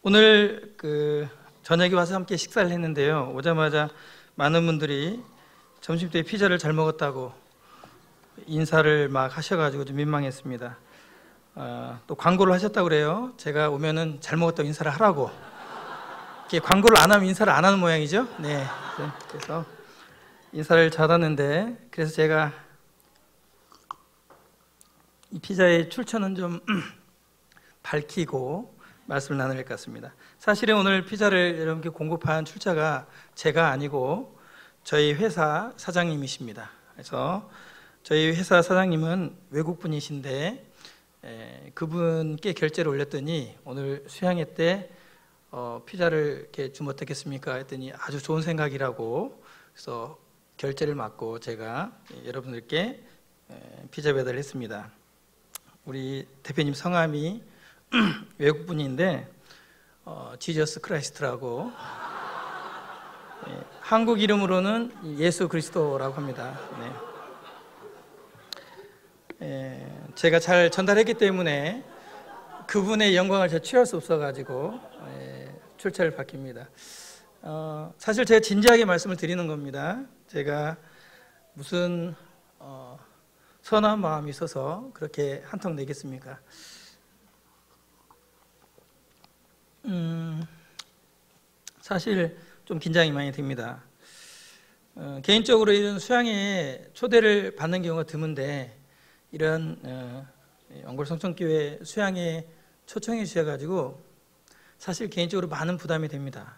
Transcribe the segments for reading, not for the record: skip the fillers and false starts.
오늘 저녁에 와서 함께 식사를 했는데요. 오자마자 많은 분들이 점심때 피자를 잘 먹었다고 인사를 막 하셔가지고 좀 민망했습니다. 또 광고를 하셨다고 그래요. 제가 오면은 잘 먹었다고 인사를 하라고. 이렇게 광고를 안 하면 인사를 안 하는 모양이죠. 네. 그래서 인사를 잘하는데, 그래서 제가 이 피자의 출처는 좀 밝히고 말씀을 나눌 것 같습니다. 사실은 오늘 피자를 여러분께 공급한 출처가 제가 아니고 저희 회사 사장님이십니다. 그래서 저희 회사 사장님은 외국분이신데 그분께 결제를 올렸더니 오늘 수양회 때 피자를 이렇게 주면 어떻겠습니까? 했더니 아주 좋은 생각이라고, 그래서 결제를 받고 제가 여러분들께 피자 배달을 했습니다. 우리 대표님 성함이 외국분인데 지저스 크라이스트라고, 한국 이름으로는 예수 그리스도라고 합니다. 제가 잘 전달했기 때문에 그분의 영광을 제가 취할 수 없어가지고 출처를 밝힙니다. 사실 제가 진지하게 말씀을 드리는 겁니다. 제가 무슨 선한 마음이 있어서 그렇게 한턱 내겠습니까? 사실 좀 긴장이 많이 됩니다. 개인적으로 이런 수양회에 초대를 받는 경우가 드문데, 이런 영골 성천교회 수양회에 초청해 주셔가지고 사실 개인적으로 많은 부담이 됩니다.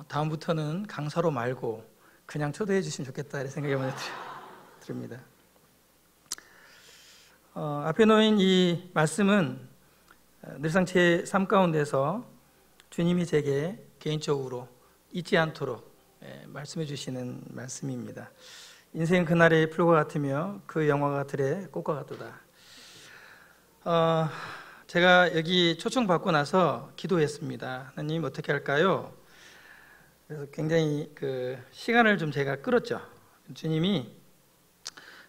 다음부터는 강사로 말고 그냥 초대해 주시면 좋겠다 이런 생각이 많이 듭니다. 앞에 놓인 이 말씀은 늘상 제 삶 가운데서 주님이 제게 개인적으로 잊지 않도록 말씀해 주시는 말씀입니다. 인생 그날의 풀과 같으며 그 영화가 들에 꽃과 같도다. 제가 여기 초청받고 나서 기도했습니다. 하나님 어떻게 할까요? 그래서 굉장히 시간을 좀 제가 끌었죠. 주님이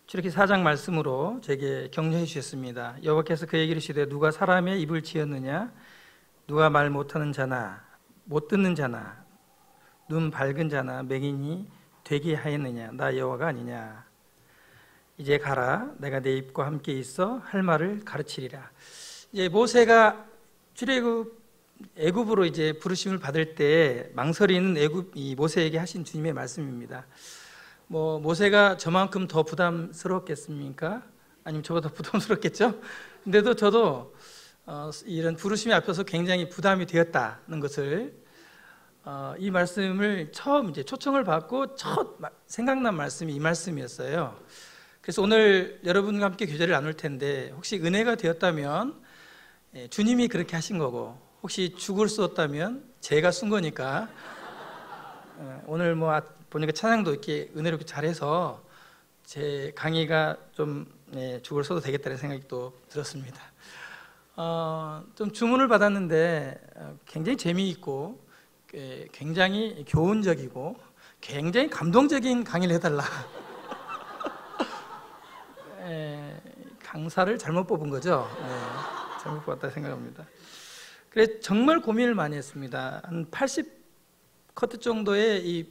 출애굽기 4장 말씀으로 제게 격려해 주셨습니다. 여호와께서 그에게 이르시되 누가 사람의 입을 지었느냐? 누가 말 못하는 자나 못 듣는 자나 눈 밝은 자나 맹인이 되게 하였느냐? 나 여호와가 아니냐? 이제 가라. 내가 내 입과 함께 있어 할 말을 가르치리라. 이제 모세가 애굽으로 이제 부르심을 받을 때 망설이는 이 모세에게 하신 주님의 말씀입니다. 모세가 저만큼 더 부담스러웠겠습니까? 아니면 저보다 더 부담스럽겠죠? 근데도 저도 이런 부르심이 앞서서 굉장히 부담이 되었다는 것을, 이 말씀을 처음 이제 초청을 받고 첫 생각난 말씀이 이 말씀이었어요. 그래서 오늘 여러분과 함께 교제를 나눌 텐데, 혹시 은혜가 되었다면 주님이 그렇게 하신 거고, 혹시 죽을 수 없다면 제가 쓴 거니까, 오늘 보니까 찬양도 이렇게 은혜롭게 잘해서 제 강의가 좀 죽을 써도 되겠다는 생각이 또 들었습니다. 좀 주문을 받았는데 굉장히 재미있고 굉장히 교훈적이고 굉장히 감동적인 강의를 해달라. 강사를 잘못 뽑은 거죠. 잘못 뽑았다 생각합니다. 그래서 정말 고민을 많이 했습니다. 한 80커트 정도의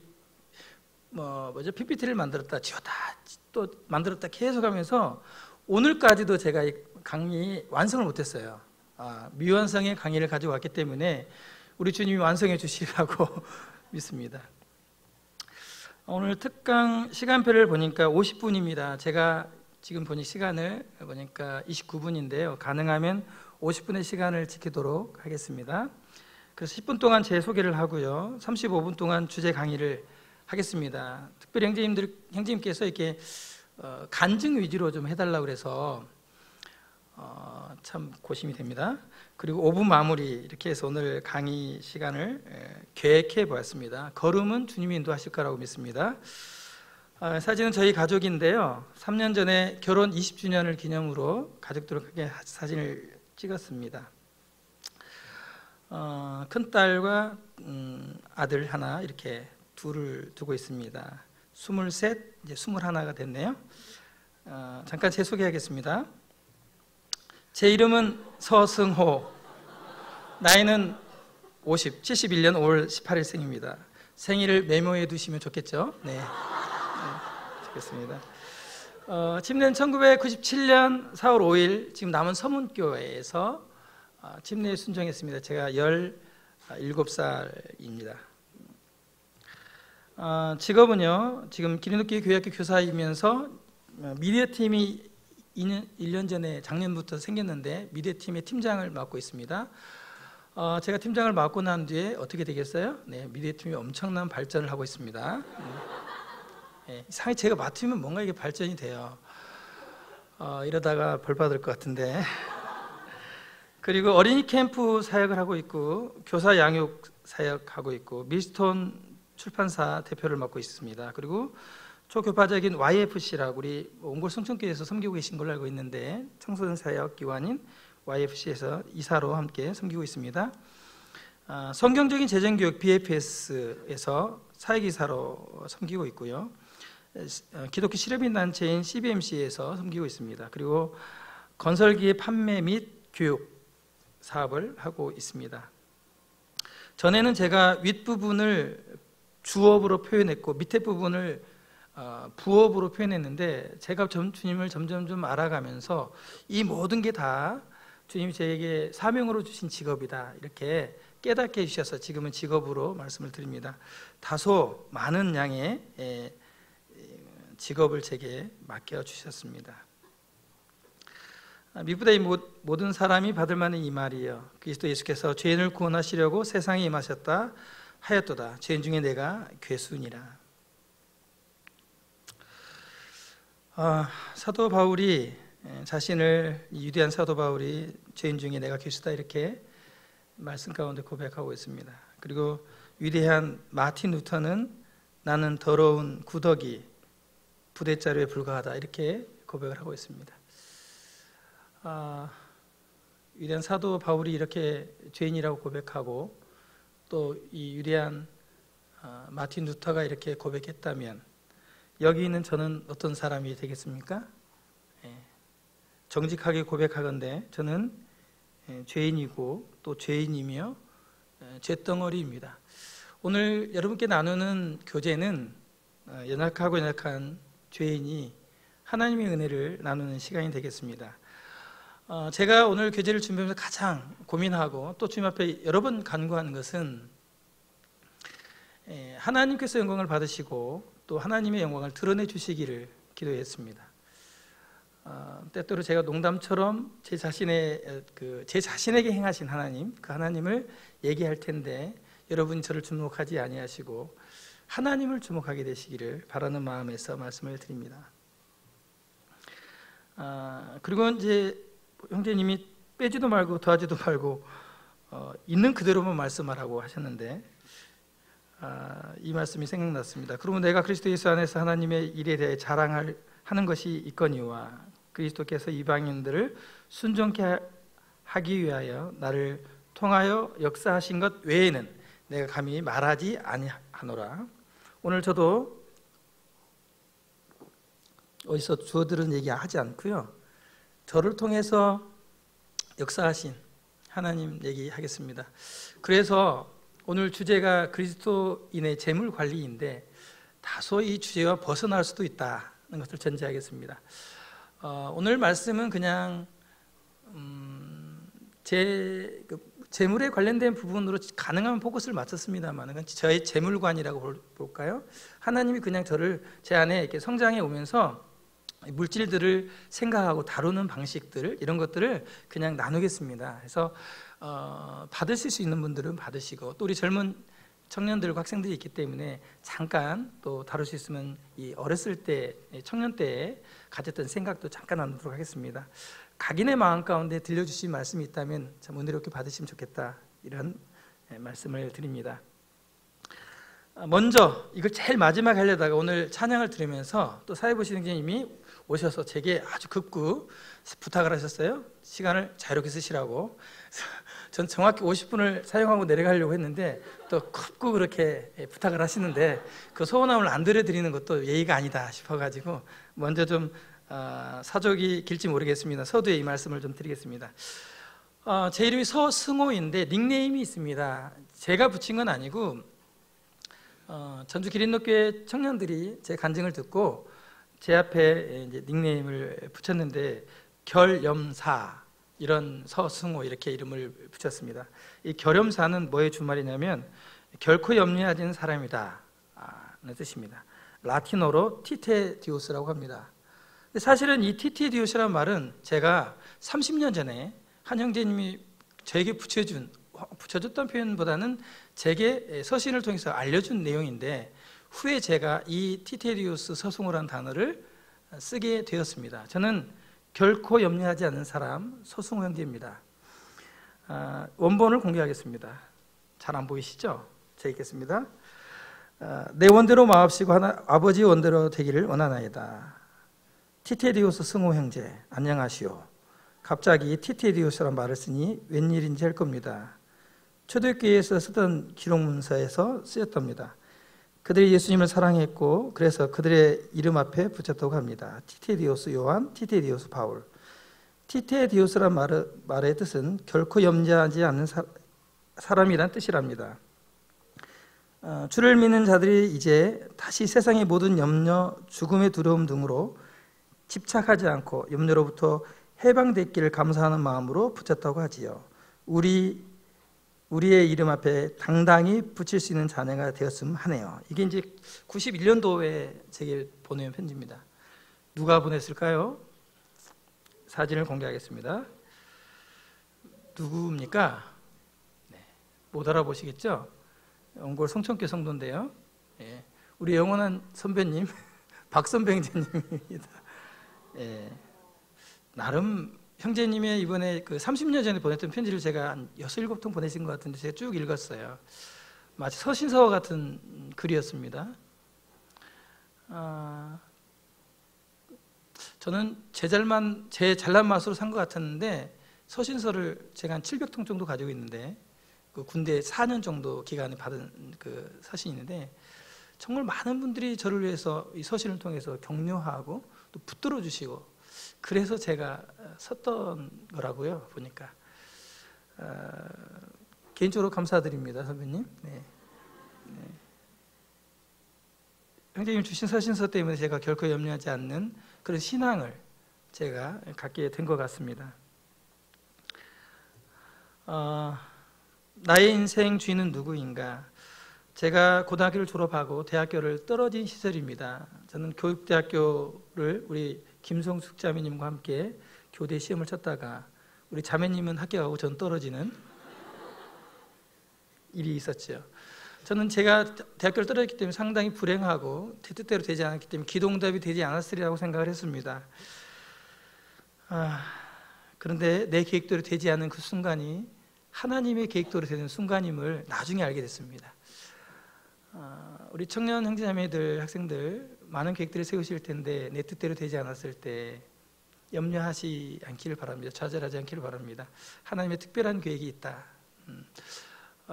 PPT를 만들었다 지웠다 또 만들었다 계속 하면서 오늘까지도 제가 이 강의 완성을 못했어요. 미완성의 강의를 가지고 왔기 때문에 우리 주님이 완성해 주시리라고 믿습니다. 오늘 특강 시간표를 보니까 50분입니다. 제가 지금 시간을 보니까 29분인데요. 가능하면 50분의 시간을 지키도록 하겠습니다. 그래서 10분 동안 제 소개를 하고요. 35분 동안 주제 강의를 하겠습니다. 특별히 형제님께서 이렇게 간증 위주로 좀 해달라고 그래서 참 고심이 됩니다. 그리고 5분 마무리 이렇게 해서 오늘 강의 시간을 계획해 보았습니다. 걸음은 주님이 인도하실 거라고 믿습니다. 사진은 저희 가족인데요. 3년 전에 결혼 20주년을 기념으로 가족들과 함께 사진을 찍었습니다. 큰딸과 아들 하나 이렇게 둘을 두고 있습니다. 23, 이제 21가 됐네요. 잠깐 제 소개하겠습니다. 제 이름은 서승호. 나이는 50, 71년 5월 18일 생입니다. 생일을 메모해 두시면 좋겠죠? 네, 좋겠습니다. 침례는 1997년 4월 5일 지금 남원 서문교회에서 침례에 순종했습니다. 제가 17살입니다. 직업은요, 지금 기린도교회 교회학교 교사이면서 미디어팀이 1년 전에 작년부터 생겼는데 미디어팀의 팀장을 맡고 있습니다. 제가 팀장을 맡고 난 뒤에 어떻게 되겠어요? 네, 미디어팀이 엄청난 발전을 하고 있습니다. 네, 이상하게 제가 맡으면 뭔가 이게 발전이 돼요. 이러다가 벌 받을 것 같은데. 그리고 어린이 캠프 사역을 하고 있고 교사 양육 사역하고 있고 밀스톤 출판사 대표를 맡고 있습니다. 그리고 초교파적인 YFC라고 우리 옹골 성천교회에서 섬기고 계신 걸로 알고 있는데 청소년 사역 기관인 YFC에서 이사로 함께 섬기고 있습니다. 성경적인 재정교육 BFS에서 사역이사로 섬기고 있고요. 기독교 실업인 단체인 CBMC에서 섬기고 있습니다. 그리고 건설기의 판매 및 교육 사업을 하고 있습니다. 전에는 제가 윗부분을 주업으로 표현했고 밑에 부분을 부업으로 표현했는데 제가 주님을 점점 좀 알아가면서 이 모든 게 다 주님이 저에게 사명으로 주신 직업이다 이렇게 깨닫게 해주셔서 지금은 직업으로 말씀을 드립니다. 다소 많은 양의 직업을 제게 맡겨주셨습니다. 미보다 이 모든 사람이 받을 만한 이 말이요 그리스도 예수께서 죄인을 구원하시려고 세상에 임하셨다 하였도다. 죄인 중에 내가 괴수니라. 사도 바울이 자신을 위대한 사도 바울이 죄인 중에 내가 괴수다 이렇게 말씀 가운데 고백하고 있습니다. 그리고 위대한 마틴 루터는 나는 더러운 구더기 부대자루에 불과하다 이렇게 고백을 하고 있습니다. 위대한 사도 바울이 이렇게 죄인이라고 고백하고 또 이 위대한 마틴 루터가 이렇게 고백했다면 여기 있는 저는 어떤 사람이 되겠습니까? 정직하게 고백하건대 저는 죄인이고 또 죄인이며 죄덩어리입니다. 오늘 여러분께 나누는 교제는 연약하고 연약한 죄인이 하나님의 은혜를 나누는 시간이 되겠습니다. 제가 오늘 교제를 준비하면서 가장 고민하고 또 주님 앞에 여러 번 간구하는 것은 하나님께서 영광을 받으시고 또 하나님의 영광을 드러내 주시기를 기도했습니다. 때때로 제가 농담처럼 제 자신에게 행하신 하나님, 그 하나님을 얘기할 텐데 여러분이 저를 주목하지 아니하시고 하나님을 주목하게 되시기를 바라는 마음에서 말씀을 드립니다. 그리고 이제 형제님이 빼지도 말고 더하지도 말고 있는 그대로만 말씀하라고 하셨는데 이 말씀이 생각났습니다. 그러면 내가 그리스도 예수 안에서 하나님의 일에 대해 자랑하는 것이 있거니와 그리스도께서 이방인들을 순종케 하기 위하여 나를 통하여 역사하신 것 외에는 내가 감히 말하지 아니하노라. 오늘 저도 어디서 주워들은 얘기 하지 않고요, 저를 통해서 역사하신 하나님 얘기하겠습니다. 그래서 오늘 주제가 그리스도인의 재물 관리인데 다소 이 주제와 벗어날 수도 있다는 것을 전제하겠습니다. 오늘 말씀은 그냥 제 재물에 관련된 부분으로 가능하면 포커스를 맞췄습니다만 저의 재물관이라고 볼까요? 하나님이 그냥 저를 제 안에 이렇게 성장해 오면서 물질들을 생각하고 다루는 방식들을 이런 것들을 그냥 나누겠습니다. 그래서 받으실 수 있는 분들은 받으시고 또 우리 젊은 청년들과 학생들이 있기 때문에 잠깐 또 다룰 수 있으면 이 어렸을 때 청년 때에 가졌던 생각도 잠깐 나누도록 하겠습니다. 각인의 마음 가운데 들려주신 말씀이 있다면 참 은혜롭게 받으시면 좋겠다 이런 말씀을 드립니다. 먼저 이걸 제일 마지막에 하려다가 오늘 찬양을 들으면서 또 사회보시는 님이 오셔서 제게 아주 급구 부탁을 하셨어요. 시간을 자유롭게 쓰시라고. 전 정확히 50분을 사용하고 내려가려고 했는데 또 급구 그렇게 부탁을 하시는데 그 소원함을 안 들려드리는 것도 예의가 아니다 싶어가지고 먼저 좀 사족이 길지 모르겠습니다. 서두에 이 말씀을 좀 드리겠습니다. 제 이름이 서승호인데 닉네임이 있습니다. 제가 붙인 건 아니고 전주 기린노교회 청년들이 제 간증을 듣고 제 앞에 이제 닉네임을 붙였는데 결염사, 이런 서승호 이렇게 이름을 붙였습니다. 이 결염사는 뭐의 주말이냐면 결코 염려하지 않는 사람이다 는 뜻입니다. 라틴어로 티테디오스라고 합니다. 사실은 이 티테디오스라는 말은 제가 30년 전에 한 형제님이 저에게 붙여줬던 표현보다는 제게 서신을 통해서 알려준 내용인데, 후에 제가 이 티테디오스 서승호라는 단어를 쓰게 되었습니다. 저는 결코 염려하지 않는 사람, 서승호 형제입니다. 원본을 공개하겠습니다. 잘 안 보이시죠? 제가 읽겠습니다. 내 원대로 마옵시고 아버지 원대로 되기를 원하나이다. 티테디오스 승호 형제, 안녕하시오. 갑자기 티테디오스란 말을 쓰니 웬일인지 할 겁니다. 초대교회에서 쓰던 기록문서에서 쓰였답니다. 그들이 예수님을 사랑했고 그래서 그들의 이름 앞에 붙였다고 합니다. 티테디오스 요한, 티테디오스 바울. 티테디오스란 말의 뜻은 결코 염려하지 않는 사람이란 뜻이랍니다. 주를 믿는 자들이 이제 다시 세상의 모든 염려, 죽음의 두려움 등으로 집착하지 않고 염려로부터 해방됐기를 감사하는 마음으로 붙였다고 하지요. 우리의 이름 앞에 당당히 붙일 수 있는 자녀가 되었으면 하네요. 이게 이제 91년도에 제게 보내온 편지입니다. 누가 보냈을까요? 사진을 공개하겠습니다. 누구입니까? 네, 못 알아보시겠죠? 원골 성천교 성도인데요. 예, 우리 영원한 선배님 박선배 형제님입니다. 예, 나름 형제님의 이번에 그 30년 전에 보냈던 편지를 제가 한 6, 7통 보내신 것 같은데 제가 쭉 읽었어요. 마치 서신서와 같은 글이었습니다. 저는 제 잘난 맛으로 산 것 같았는데 서신서를 제가 한 700통 정도 가지고 있는데 그 군대 4년 정도 기간에 받은 그 서신이 있는데 정말 많은 분들이 저를 위해서 이 서신을 통해서 격려하고 또 붙들어 주시고 그래서 제가 섰던 거라고요. 보니까 개인적으로 감사드립니다, 선배님. 네. 네. 형제님 주신 서신서 때문에 제가 결코 염려하지 않는 그런 신앙을 제가 갖게 된 것 같습니다. 나의 인생 주인은 누구인가? 제가 고등학교를 졸업하고 대학교를 떨어진 시절입니다. 저는 교육대학교를 우리 김성숙 자매님과 함께 교대 시험을 쳤다가 우리 자매님은 합격하고 전 떨어지는 일이 있었죠. 저는 제가 대학교를 떨어졌기 때문에 상당히 불행하고 제 뜻대로 되지 않았기 때문에 기도응답이 되지 않았으리라고 생각을 했습니다. 그런데 내 계획대로 되지 않은 그 순간이 하나님의 계획대로 되는 순간임을 나중에 알게 됐습니다. 우리 청년 형제자매들, 학생들 많은 계획들을 세우실 텐데 내 뜻대로 되지 않았을 때 염려하지 않기를 바랍니다. 좌절하지 않기를 바랍니다. 하나님의 특별한 계획이 있다.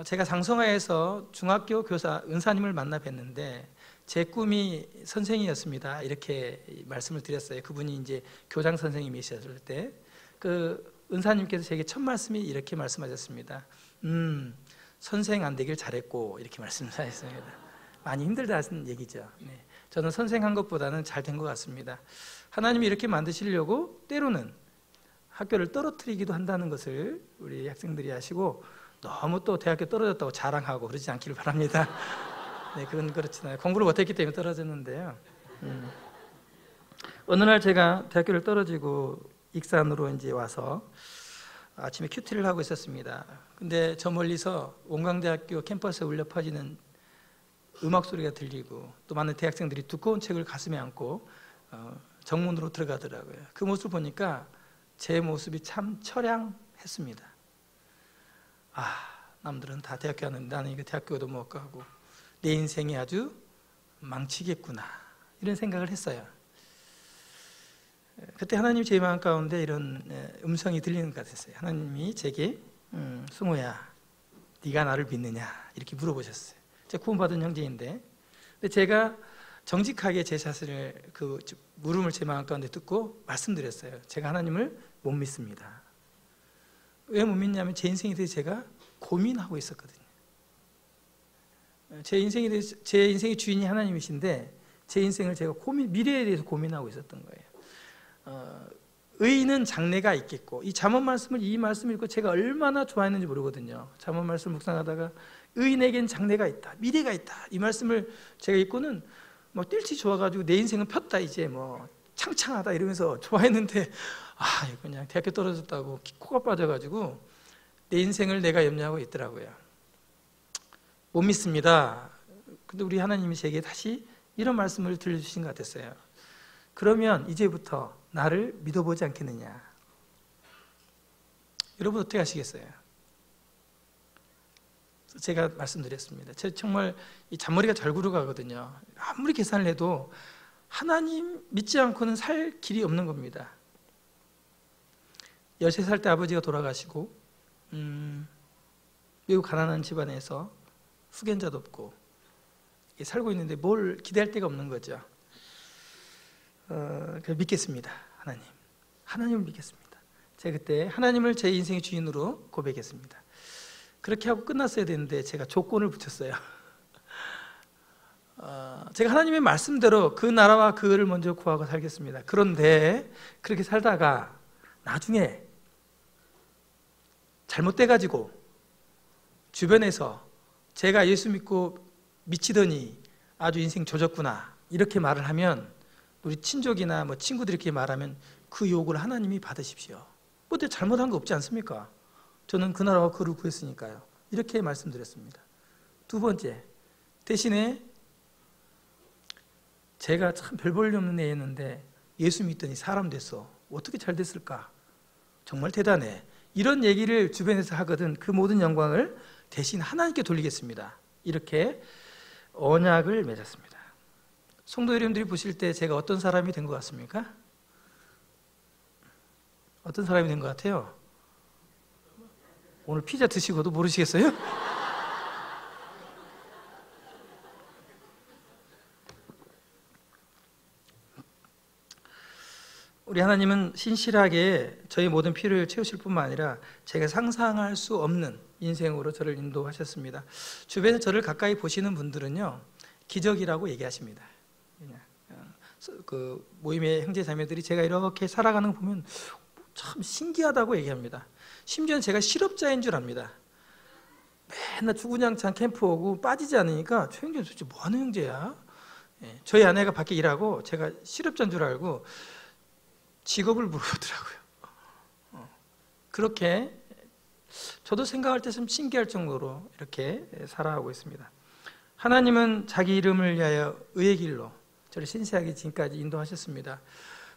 제가 장성화에서 중학교 교사 은사님을 만나 뵀는데 제 꿈이 선생이었습니다. 이렇게 말씀을 드렸어요. 그분이 이제 교장 선생님이셨을 때 그 은사님께서 제게 첫 말씀이 이렇게 말씀하셨습니다. 선생 안 되길 잘했고 이렇게 말씀하셨습니다. 많이 힘들다 하신 얘기죠. 네. 저는 선생한 것보다는 잘 된 것 같습니다. 하나님이 이렇게 만드시려고 때로는 학교를 떨어뜨리기도 한다는 것을 우리 학생들이 아시고 너무 또 대학교 떨어졌다고 자랑하고 그러지 않기를 바랍니다. 네, 그건 그렇잖아요. 공부를 못했기 때문에 떨어졌는데요. 어느 날 제가 대학교를 떨어지고 익산으로 이제 와서 아침에 큐티를 하고 있었습니다. 근데 저 멀리서 원광대학교 캠퍼스에 울려 퍼지는 음악 소리가 들리고 또 많은 대학생들이 두꺼운 책을 가슴에 안고 정문으로 들어가더라고요. 그 모습을 보니까 제 모습이 참 처량했습니다. 남들은 다 대학교 가는데 나는 이거 대학교도 못 가고 내 인생이 아주 망치겠구나 이런 생각을 했어요. 그때 하나님 제 마음 가운데 이런 음성이 들리는 것 같았어요. 하나님이 제게 승호야 네가 나를 믿느냐 이렇게 물어보셨어요. 제가 구원받은 형제인데 근데 제가 정직하게 제 자신을 그 물음을 제 마음 가운데 듣고 말씀드렸어요. 제가 하나님을 못 믿습니다. 왜 못 믿냐면 제 인생에 대해서 제가 고민하고 있었거든요. 제 인생의 주인이 하나님이신데 제 인생을 제가 미래에 대해서 고민하고 있었던 거예요. 의인은 장래가 있겠고, 이 잠언 말씀을 이 말씀을 읽고 제가 얼마나 좋아했는지 모르거든요. 잠언 말씀 묵상하다가 의인에겐 장래가 있다, 미래가 있다, 이 말씀을 제가 읽고는 뭐 뛸지 좋아가지고 내 인생은 폈다, 이제 뭐 창창하다 이러면서 좋아했는데, 이거 그냥 대학교 떨어졌다고 코가 빠져가지고 내 인생을 내가 염려하고 있더라고요. 못 믿습니다. 근데 우리 하나님이 제게 다시 이런 말씀을 들려주신 것 같았어요. 그러면 이제부터 나를 믿어보지 않겠느냐. 여러분 어떻게 하시겠어요? 제가 말씀드렸습니다. 제가 정말 이 잔머리가 잘 굴러가거든요. 아무리 계산을 해도 하나님 믿지 않고는 살 길이 없는 겁니다. 13살 때 아버지가 돌아가시고 매우 가난한 집안에서 후견자도 없고 살고 있는데 뭘 기대할 데가 없는 거죠. 그래서 믿겠습니다. 하나님을 믿겠습니다. 제가 그때 하나님을 제 인생의 주인으로 고백했습니다. 그렇게 하고 끝났어야 되는데 제가 조건을 붙였어요. 제가 하나님의 말씀대로 그 나라와 그 의를 먼저 구하고 살겠습니다. 그런데 그렇게 살다가 나중에 잘못돼가지고 주변에서 제가 예수 믿고 미치더니 아주 인생 조졌구나 이렇게 말을 하면, 우리 친족이나 뭐 친구들이 이렇게 말하면 그 욕을 하나님이 받으십시오. 뭐 내가 잘못한 거 없지 않습니까? 저는 그 나라와 그 의를 구했으니까요. 이렇게 말씀드렸습니다. 두 번째, 대신에 제가 참 별 볼 일 없는 애였는데 예수 믿더니 사람 됐어. 어떻게 잘 됐을까? 정말 대단해. 이런 얘기를 주변에서 하거든. 그 모든 영광을 대신 하나님께 돌리겠습니다. 이렇게 언약을 맺었습니다. 성도 여러분들이 보실 때 제가 어떤 사람이 된 것 같습니까? 어떤 사람이 된 것 같아요? 오늘 피자 드시고도 모르시겠어요? 우리 하나님은 신실하게 저희 모든 필요를 채우실 뿐만 아니라 제가 상상할 수 없는 인생으로 저를 인도하셨습니다. 주변에 저를 가까이 보시는 분들은요, 기적이라고 얘기하십니다. 그 모임의 형제 자매들이 제가 이렇게 살아가는 거 보면 참 신기하다고 얘기합니다. 심지어는 제가 실업자인 줄 압니다. 맨날 주구장창 캠프 오고 빠지지 않으니까 저 형제는 도대체 뭐하는 형제야? 저희 아내가 밖에 일하고 제가 실업자인 줄 알고 직업을 물어보더라고요. 그렇게 저도 생각할 때 좀 신기할 정도로 이렇게 살아가고 있습니다. 하나님은 자기 이름을 위하여 의의 길로 저를 신실하게 지금까지 인도하셨습니다.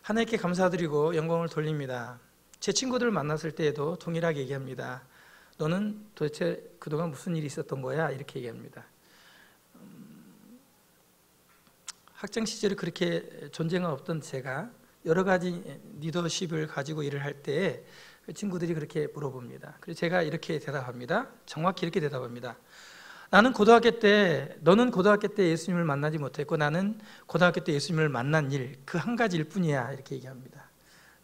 하나님께 감사드리고 영광을 돌립니다. 제 친구들을 만났을 때에도 동일하게 얘기합니다. 너는 도대체 그동안 무슨 일이 있었던 거야? 이렇게 얘기합니다. 학창 시절에 그렇게 존재가 없던 제가 여러 가지 리더십을 가지고 일을 할 때 친구들이 그렇게 물어봅니다. 그래서 제가 이렇게 대답합니다. 정확히 이렇게 대답합니다. 너는 고등학교 때 예수님을 만나지 못했고 나는 고등학교 때 예수님을 만난 일, 그 한 가지일 뿐이야. 이렇게 얘기합니다.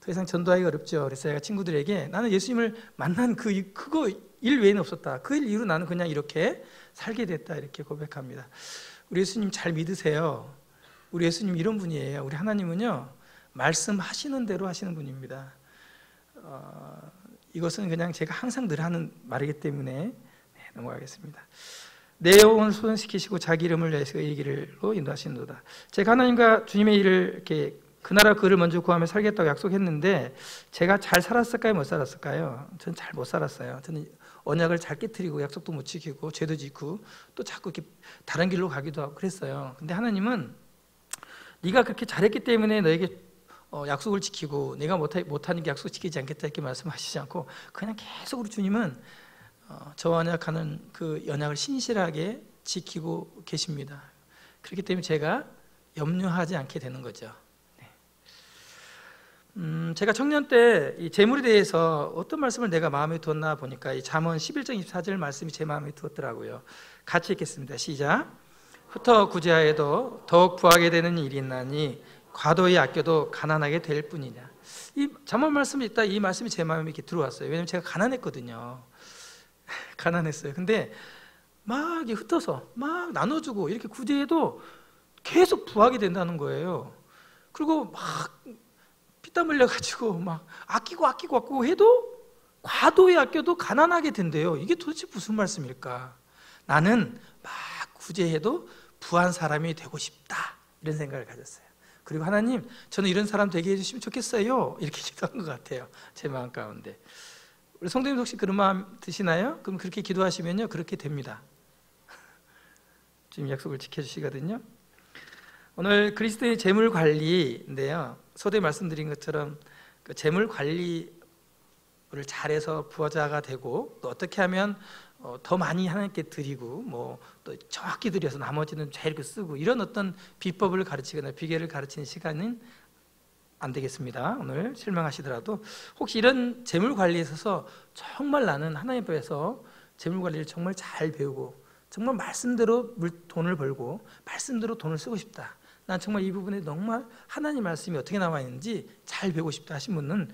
더 이상 전도하기가 어렵죠. 그래서 제가 친구들에게 나는 예수님을 만난 그거 일 외에는 없었다. 그 일 이후로 나는 그냥 이렇게 살게 됐다. 이렇게 고백합니다. 우리 예수님 잘 믿으세요. 우리 예수님 이런 분이에요. 우리 하나님은요, 말씀하시는 대로 하시는 분입니다. 이것은 그냥 제가 항상 늘 하는 말이기 때문에 넘어가겠습니다. 내 영혼을 소원시키시고 자기 이름을 위해서 이 길로 인도하시는도다. 제가 하나님과 주님의 일을 이렇게 그 나라 그를 먼저 구하며 살겠다고 약속했는데 제가 잘 살았을까요? 못 살았을까요? 저는 잘 못 살았어요. 저는 언약을 잘 깨트리고 약속도 못 지키고 죄도 짓고 또 자꾸 이렇게 다른 길로 가기도 하고 그랬어요. 근데 하나님은 네가 그렇게 잘했기 때문에 너에게 약속을 지키고 내가 못하는 게 약속 지키지 않겠다 이렇게 말씀하시지 않고 그냥 계속 우리 주님은 저와 언약하는 그 언약을 신실하게 지키고 계십니다. 그렇기 때문에 제가 염려하지 않게 되는 거죠. 제가 청년 때 이 재물에 대해서 어떤 말씀을 내가 마음에 두었나 보니까 이 잠언 11장 24절 말씀이 제 마음에 두었더라고요. 같이 읽겠습니다. 시작. 흩어 구제하여도 더욱 부하게 되는 일이 있나니 과도히 아껴도 가난하게 될 뿐이냐. 이 잠언 말씀을 읽다 이 말씀이 제 마음에 이렇게 들어왔어요. 왜냐면 제가 가난했거든요. 가난했어요. 근데 막 이게 흩어서 막 나눠주고 이렇게 구제해도 계속 부하게 된다는 거예요. 그리고 막 피땀 흘려가지고 막 아끼고 해도 과도히 아껴도 가난하게 된대요. 이게 도대체 무슨 말씀일까? 나는 막 구제해도 부한 사람이 되고 싶다, 이런 생각을 가졌어요. 그리고 하나님, 저는 이런 사람 되게 해주시면 좋겠어요, 이렇게 기도한 것 같아요. 제 마음 가운데. 우리 성도님 혹시 그런 마음 드시나요? 그럼 그렇게 기도하시면요, 그렇게 됩니다. 지금 약속을 지켜주시거든요. 오늘 그리스도의 재물 관리인데요, 서두에 말씀드린 것처럼 그 재물 관리를 잘해서 부자가 되고, 또 어떻게 하면 더 많이 하나님께 드리고, 뭐 또 정확히 드려서 나머지는 제일 쓰고, 이런 어떤 비법을 가르치거나 비결을 가르치는 시간은 안 되겠습니다. 오늘 실망하시더라도 혹시 이런 재물 관리에 있어서 정말 나는 하나님 앞에서 재물 관리를 정말 잘 배우고 정말 말씀대로 돈을 벌고 말씀대로 돈을 쓰고 싶다, 난 정말 이 부분에 정말 하나님 말씀이 어떻게 나와 있는지 잘 배우고 싶다 하신 분은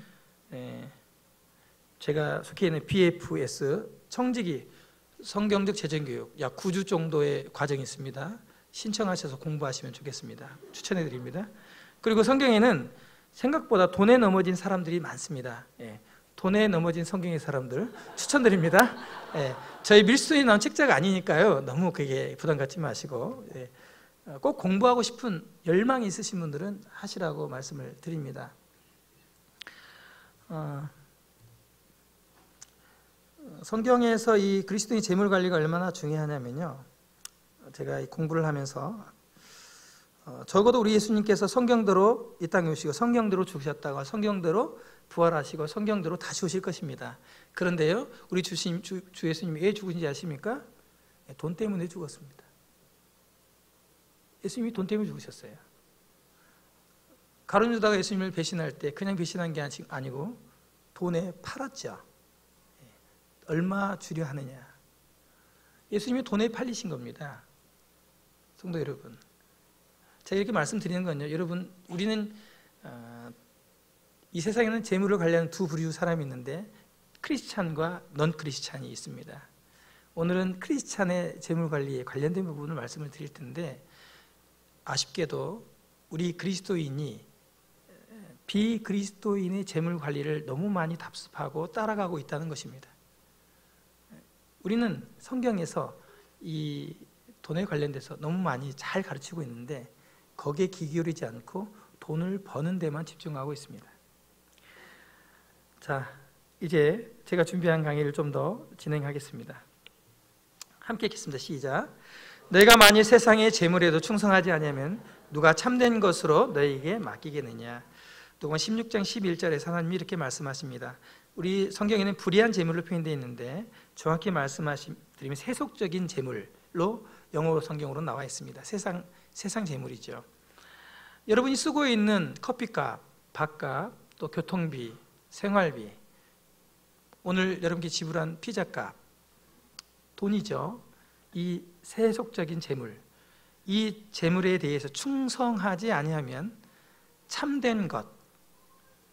제가 속해 있는 BFS 청지기 성경적 재정교육 약 9주 정도의 과정이 있습니다. 신청하셔서 공부하시면 좋겠습니다. 추천해 드립니다. 그리고 성경에는 생각보다 돈에 넘어진 사람들이 많습니다. 돈에 넘어진 성경의 사람들 추천드립니다. 저희 밀수에 나온 책자가 아니니까요, 너무 그게 부담 갖지 마시고, 꼭 공부하고 싶은 열망이 있으신 분들은 하시라고 말씀을 드립니다. 성경에서 이 그리스도의 재물 관리가 얼마나 중요하냐면요, 제가 공부를 하면서 적어도 우리 예수님께서 성경대로 이 땅에 오시고 성경대로 죽으셨다가 성경대로 부활하시고 성경대로 다시 오실 것입니다. 그런데요, 우리 주 예수님이 왜 죽으신지 아십니까? 돈 때문에 죽었습니다. 예수님이 돈 때문에 죽으셨어요. 가룟 유다가 예수님을 배신할 때 그냥 배신한 게 아니고 돈에 팔았죠. 얼마 주려 하느냐. 예수님이 돈에 팔리신 겁니다. 성도 여러분, 제가 이렇게 말씀드리는 건요, 여러분, 우리는 이 세상에는 재물을 관리하는 두 부류 사람이 있는데 크리스찬과 넌 크리스찬이 있습니다. 오늘은 크리스찬의 재물 관리에 관련된 부분을 말씀을 드릴 텐데, 아쉽게도 우리 그리스도인이 비그리스도인의 재물 관리를 너무 많이 답습하고 따라가고 있다는 것입니다. 우리는 성경에서 이 돈에 관련돼서 너무 많이 잘 가르치고 있는데 거기에 귀 기울이지 않고 돈을 버는 데만 집중하고 있습니다. 자, 이제 제가 준비한 강의를 좀 더 진행하겠습니다. 함께 읽겠습니다. 시작. 너희가 만일 세상의 재물에도 충성하지 않으면 누가 참된 것으로 너희에게 맡기겠느냐. 누가복음 16장 11절에 하나님이 이렇게 말씀하십니다. 우리 성경에는 불의한 재물로 표현되어 있는데 정확히 말씀드리면 세속적인 재물로 영어 성경으로 나와 있습니다. 세상 재물이죠. 여러분이 쓰고 있는 커피값, 밥값, 또 교통비, 생활비, 오늘 여러분께 지불한 피자값, 돈이죠. 이 세속적인 재물, 이 재물에 대해서 충성하지 아니하면 참된 것,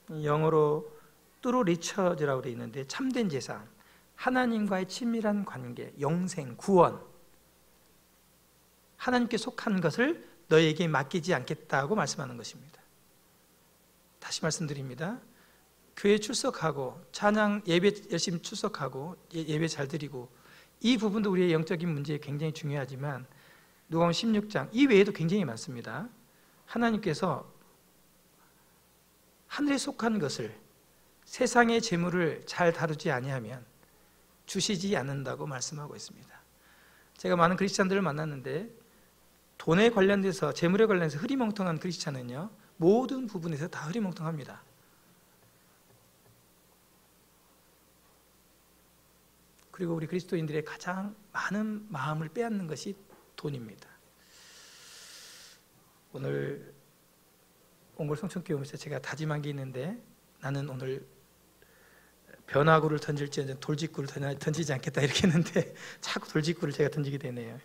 영어로 트루 리처즈라고 되어 있는데 참된 재산, 하나님과의 친밀한 관계, 영생, 구원, 하나님께 속한 것을 너에게 맡기지 않겠다고 말씀하는 것입니다. 다시 말씀드립니다. 교회 출석하고 찬양 예배 열심히 출석하고 예배 잘 드리고, 이 부분도 우리의 영적인 문제에 굉장히 중요하지만 누가복음 16장 이외에도 굉장히 많습니다. 하나님께서 하늘에 속한 것을, 세상의 재물을 잘 다루지 아니하면 주시지 않는다고 말씀하고 있습니다. 제가 많은 크리스찬들을 만났는데 돈에 관련돼서, 재물에 관련해서 흐리멍텅한 크리스찬은요, 모든 부분에서 다 흐리멍텅합니다. 그리고 우리 그리스도인들의 가장 많은 마음을 빼앗는 것이 돈입니다. 오늘 옹골 성천교회 오면서 제가 다짐한 게 있는데, 나는 오늘 변화구를 던질지언정 돌직구를 던지지 않겠다 이렇게 했는데 자꾸 돌직구를 제가 던지게 되네요.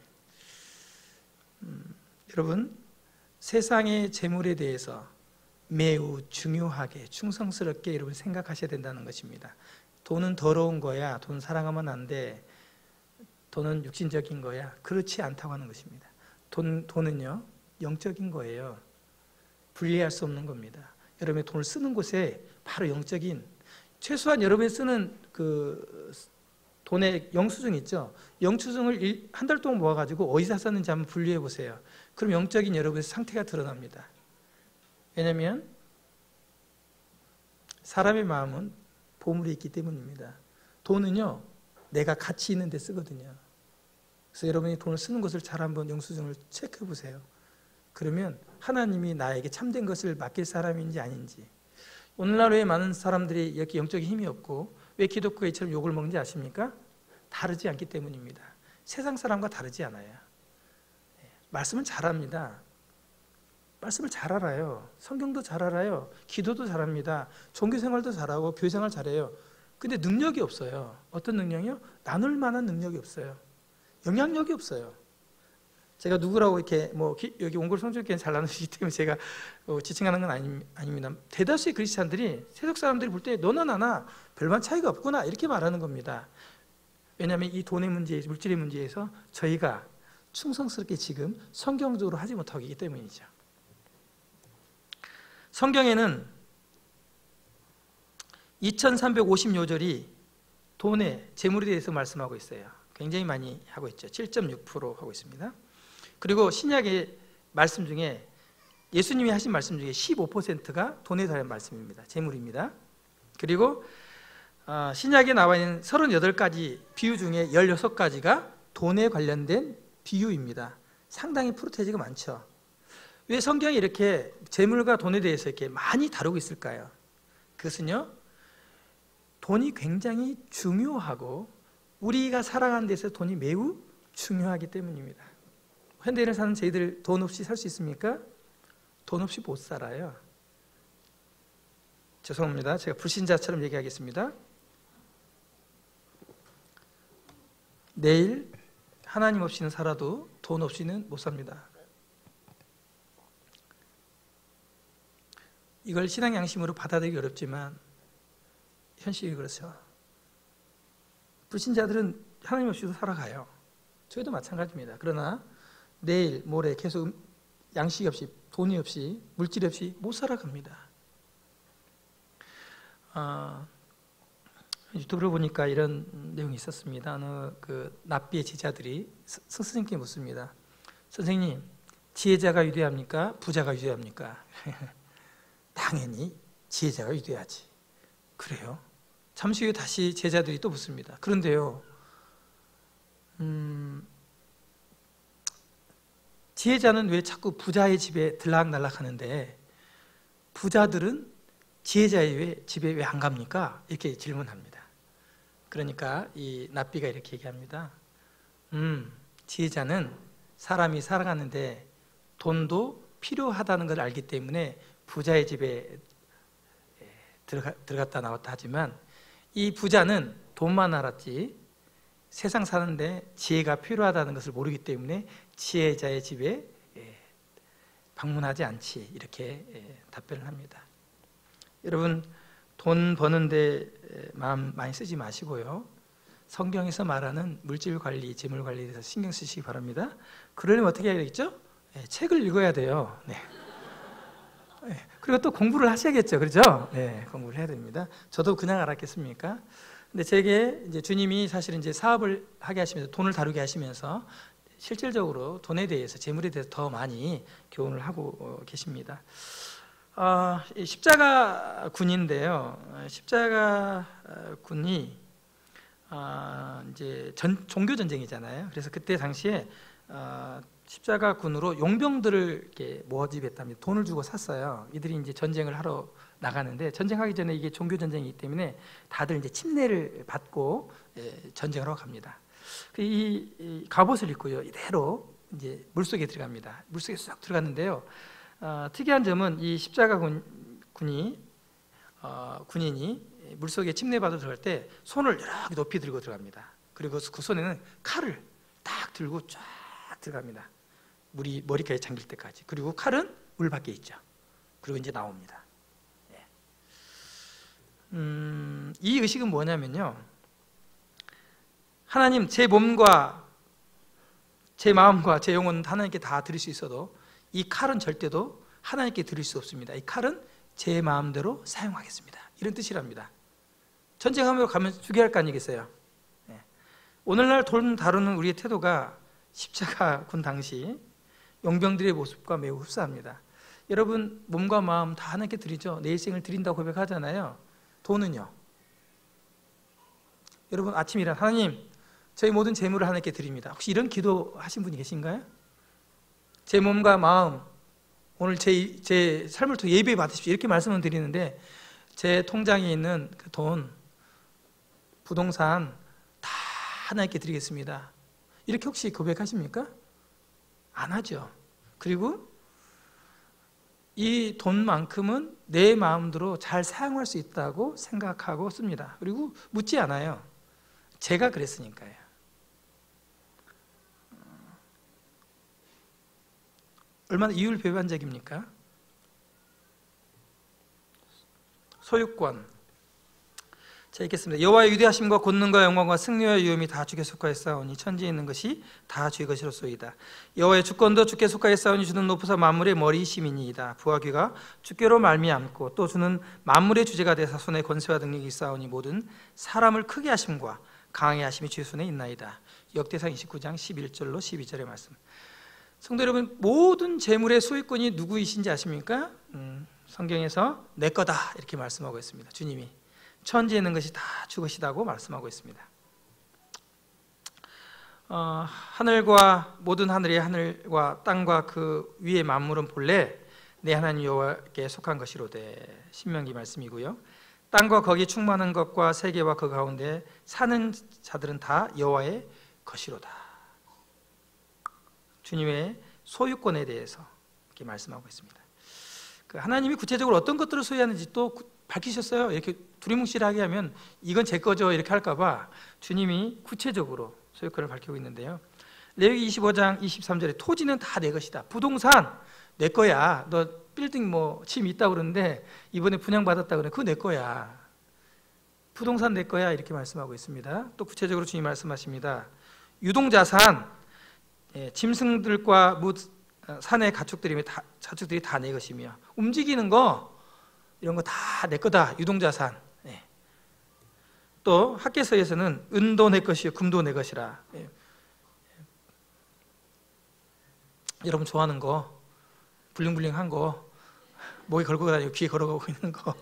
여러분, 세상의 재물에 대해서 매우 중요하게 충성스럽게 여러분 생각하셔야 된다는 것입니다. 돈은 더러운 거야, 돈 사랑하면 안 돼, 돈은 육신적인 거야, 그렇지 않다고 하는 것입니다. 돈은요 영적인 거예요. 분리할 수 없는 겁니다. 여러분의 돈을 쓰는 곳에 바로 영적인, 최소한 여러분이 쓰는 그 돈의 영수증 있죠? 영수증을 한 달 동안 모아가지고 어디서 썼는지 한번 분류해 보세요. 그럼 영적인 여러분의 상태가 드러납니다. 왜냐하면 사람의 마음은 보물이 있기 때문입니다. 돈은요 내가 가치 있는 데 쓰거든요. 그래서 여러분이 돈을 쓰는 것을 잘 한번 영수증을 체크해 보세요. 그러면 하나님이 나에게 참된 것을 맡길 사람인지 아닌지. 오늘날 왜 많은 사람들이 이렇게 영적인 힘이 없고 왜 기독교회처럼 욕을 먹는지 아십니까? 다르지 않기 때문입니다. 세상 사람과 다르지 않아요. 말씀은 잘합니다. 말씀을 잘 알아요. 성경도 잘 알아요. 기도도 잘합니다. 종교생활도 잘하고 교회생활 잘해요. 근데 능력이 없어요. 어떤 능력이요? 나눌 만한 능력이 없어요. 영향력이 없어요. 제가 누구라고 이렇게 여기 옹골 성전교회는 잘 나누시기 때문에 제가 지칭하는 건 아닙니다. 대다수의 크리스찬들이 세속 사람들이 볼 때 너나 나나 별반 차이가 없구나 이렇게 말하는 겁니다. 왜냐하면 이 돈의 문제, 물질의 문제에서 저희가 충성스럽게 지금 성경적으로 하지 못하고 있기 때문이죠. 성경에는 2350요절이 돈의 재물에 대해서 말씀하고 있어요. 굉장히 많이 하고 있죠. 7.6% 하고 있습니다. 그리고 신약의 말씀 중에 예수님이 하신 말씀 중에 15%가 돈에 대한 말씀입니다. 재물입니다. 그리고 신약에 나와 있는 38가지 비유 중에 16가지가 돈에 관련된 비유입니다. 상당히 프로테이지가 많죠. 왜 성경이 이렇게 재물과 돈에 대해서 이렇게 많이 다루고 있을까요? 그것은요, 돈이 굉장히 중요하고 우리가 살아가는 데서 돈이 매우 중요하기 때문입니다. 현대인을 사는 저희들 돈 없이 살 수 있습니까? 돈 없이 못 살아요. 죄송합니다. 제가 불신자처럼 얘기하겠습니다. 내일 하나님 없이는 살아도 돈 없이는 못 삽니다. 이걸 신앙 양심으로 받아들이기 어렵지만 현실이 그렇죠. 불신자들은 하나님 없이도 살아가요. 저희도 마찬가지입니다. 그러나 내일 모레 계속 양식이 없이, 돈이 없이, 물질 없이 못 살아갑니다. 유튜브를 보니까 이런 내용이 있었습니다. 그 납비의 제자들이 스승님께 묻습니다. 선생님, 지혜자가 유대합니까? 부자가 유대합니까? 당연히 지혜자가 유대하지. 그래요? 잠시 후에 다시 제자들이 또 묻습니다. 그런데요, 지혜자는 왜 자꾸 부자의 집에 들락날락 하는데 부자들은 지혜자의 집에 왜 안 갑니까? 이렇게 질문합니다. 그러니까 이 납비가 이렇게 얘기합니다. 지혜자는 사람이 살아가는데 돈도 필요하다는 걸 알기 때문에 부자의 집에 들어갔다 나왔다 하지만 이 부자는 돈만 알았지 세상 사는데 지혜가 필요하다는 것을 모르기 때문에 지혜자의 집에 방문하지 않지, 이렇게 답변을 합니다. 여러분, 돈 버는데 마음 많이 쓰지 마시고요, 성경에서 말하는 물질 관리, 재물 관리에 대해서 신경 쓰시기 바랍니다. 그러려면 어떻게 해야 되겠죠? 책을 읽어야 돼요. 네. 그리고 또 공부를 하셔야겠죠, 그렇죠? 네, 공부를 해야 됩니다. 저도 그냥 알았겠습니까? 근데 제게 이제 주님이 사실은 이제 사업을 하게 하시면서 돈을 다루게 하시면서 실질적으로 돈에 대해서, 재물에 대해서 더 많이 교훈을 하고 계십니다. 십자가 군인데요. 십자가 군이 이제 종교 전쟁이잖아요. 그래서 그때 당시에 십자가 군으로 용병들을 이렇게 모집했답니다. 돈을 주고 샀어요. 이들이 이제 전쟁을 하러 나가는데, 전쟁하기 전에 이게 종교 전쟁이기 때문에 다들 이제 침례를 받고 전쟁을 하러 갑니다. 이 갑옷을 입고요, 이대로 이제 물속에 들어갑니다. 물속에 쏙 들어갔는데요. 특이한 점은 이 십자가 군인이 물속에 침례받으러 들어갈 때 손을 이렇게 높이 들고 들어갑니다. 그리고 그 손에는 칼을 딱 들고 쫙 들어갑니다. 물이 머리까지 잠길 때까지. 그리고 칼은 물 밖에 있죠. 그리고 이제 나옵니다. 이 의식은 뭐냐면요, 하나님, 제 몸과 제 마음과 제 영혼은 하나님께 다 드릴 수 있어도 이 칼은 절대도 하나님께 드릴 수 없습니다. 이 칼은 제 마음대로 사용하겠습니다. 이런 뜻이랍니다. 전쟁하며 가면 죽여야 할 거 아니겠어요? 오늘날 돈 다루는 우리의 태도가 십자가 군 당시 용병들의 모습과 매우 흡사합니다. 여러분, 몸과 마음 다 하나님께 드리죠. 내 일생을 드린다고 고백하잖아요. 돈은요? 여러분, 아침 일어나 하나님, 저희 모든 재물을 하나님께 드립니다. 혹시 이런 기도 하신 분이 계신가요? 제 몸과 마음, 오늘 제 삶을 통해 예배 받으십시오, 이렇게 말씀을 드리는데 제 통장에 있는 그 돈, 부동산 다 하나님께 드리겠습니다, 이렇게 혹시 고백하십니까? 안 하죠. 그리고 이 돈만큼은 내 마음대로 잘 사용할 수 있다고 생각하고 씁니다. 그리고 묻지 않아요. 제가 그랬으니까요. 얼마나 이율배반적입니까? 소유권. 자, 읽겠습니다. 여호와의 위대하심과 권능과 영광과 승리와 위엄이 다 주께 속하였사오니 천지에 있는 것이 다 주의 것이로소이다. 여호와의 주권도 주께 속하였사오니 주는 높으사 만물의 머리이심이니이다. 부와 귀가 주께로 말미암고 또 주는 만물의 주제가 되사 손에 권세와 능력이 있사오니 모든 사람을 크게 하심과 강하게 하심이 주의 손에 있나이다. 역대상 29장 11절로 12절의 말씀. 성도 여러분, 모든 재물의 소유권이 누구이신지 아십니까? 성경에서 내 거다 이렇게 말씀하고 있습니다. 주님이 천지에 있는 것이 다 주 것이라고 말씀하고 있습니다. 하늘과 모든 하늘의 하늘과 땅과 그 위의 만물은 본래 내 하나님 여호와께 속한 것이로되, 신명기 말씀이고요. 땅과 거기 충만한 것과 세계와 그 가운데 사는 자들은 다 여호와의 것이로다. 주님의 소유권에 대해서 이렇게 말씀하고 있습니다. 하나님이 구체적으로 어떤 것들을 소유하는지 또 밝히셨어요. 이렇게 두리뭉실하게 하면 이건 제 거죠 이렇게 할까봐 주님이 구체적으로 소유권을 밝히고 있는데요. 레위기 25장 23절에 토지는 다 내 것이다. 부동산 내 거야. 너 빌딩 뭐 집 있다고 그러는데 이번에 분양받았다 그래. 그거 내 거야. 부동산 내 거야 이렇게 말씀하고 있습니다. 또 구체적으로 주님이 말씀하십니다. 유동자산, 짐승들과 산의 가축들이 다 내 것이며, 움직이는 거 이런 거 다 내 거다. 유동자산. 또 학계서에서는 은도 내 것이요 금도 내 것이라. 여러분 좋아하는 거, 블링블링한 거, 목에 걸고 다니고 귀에 걸어가고 있는 거,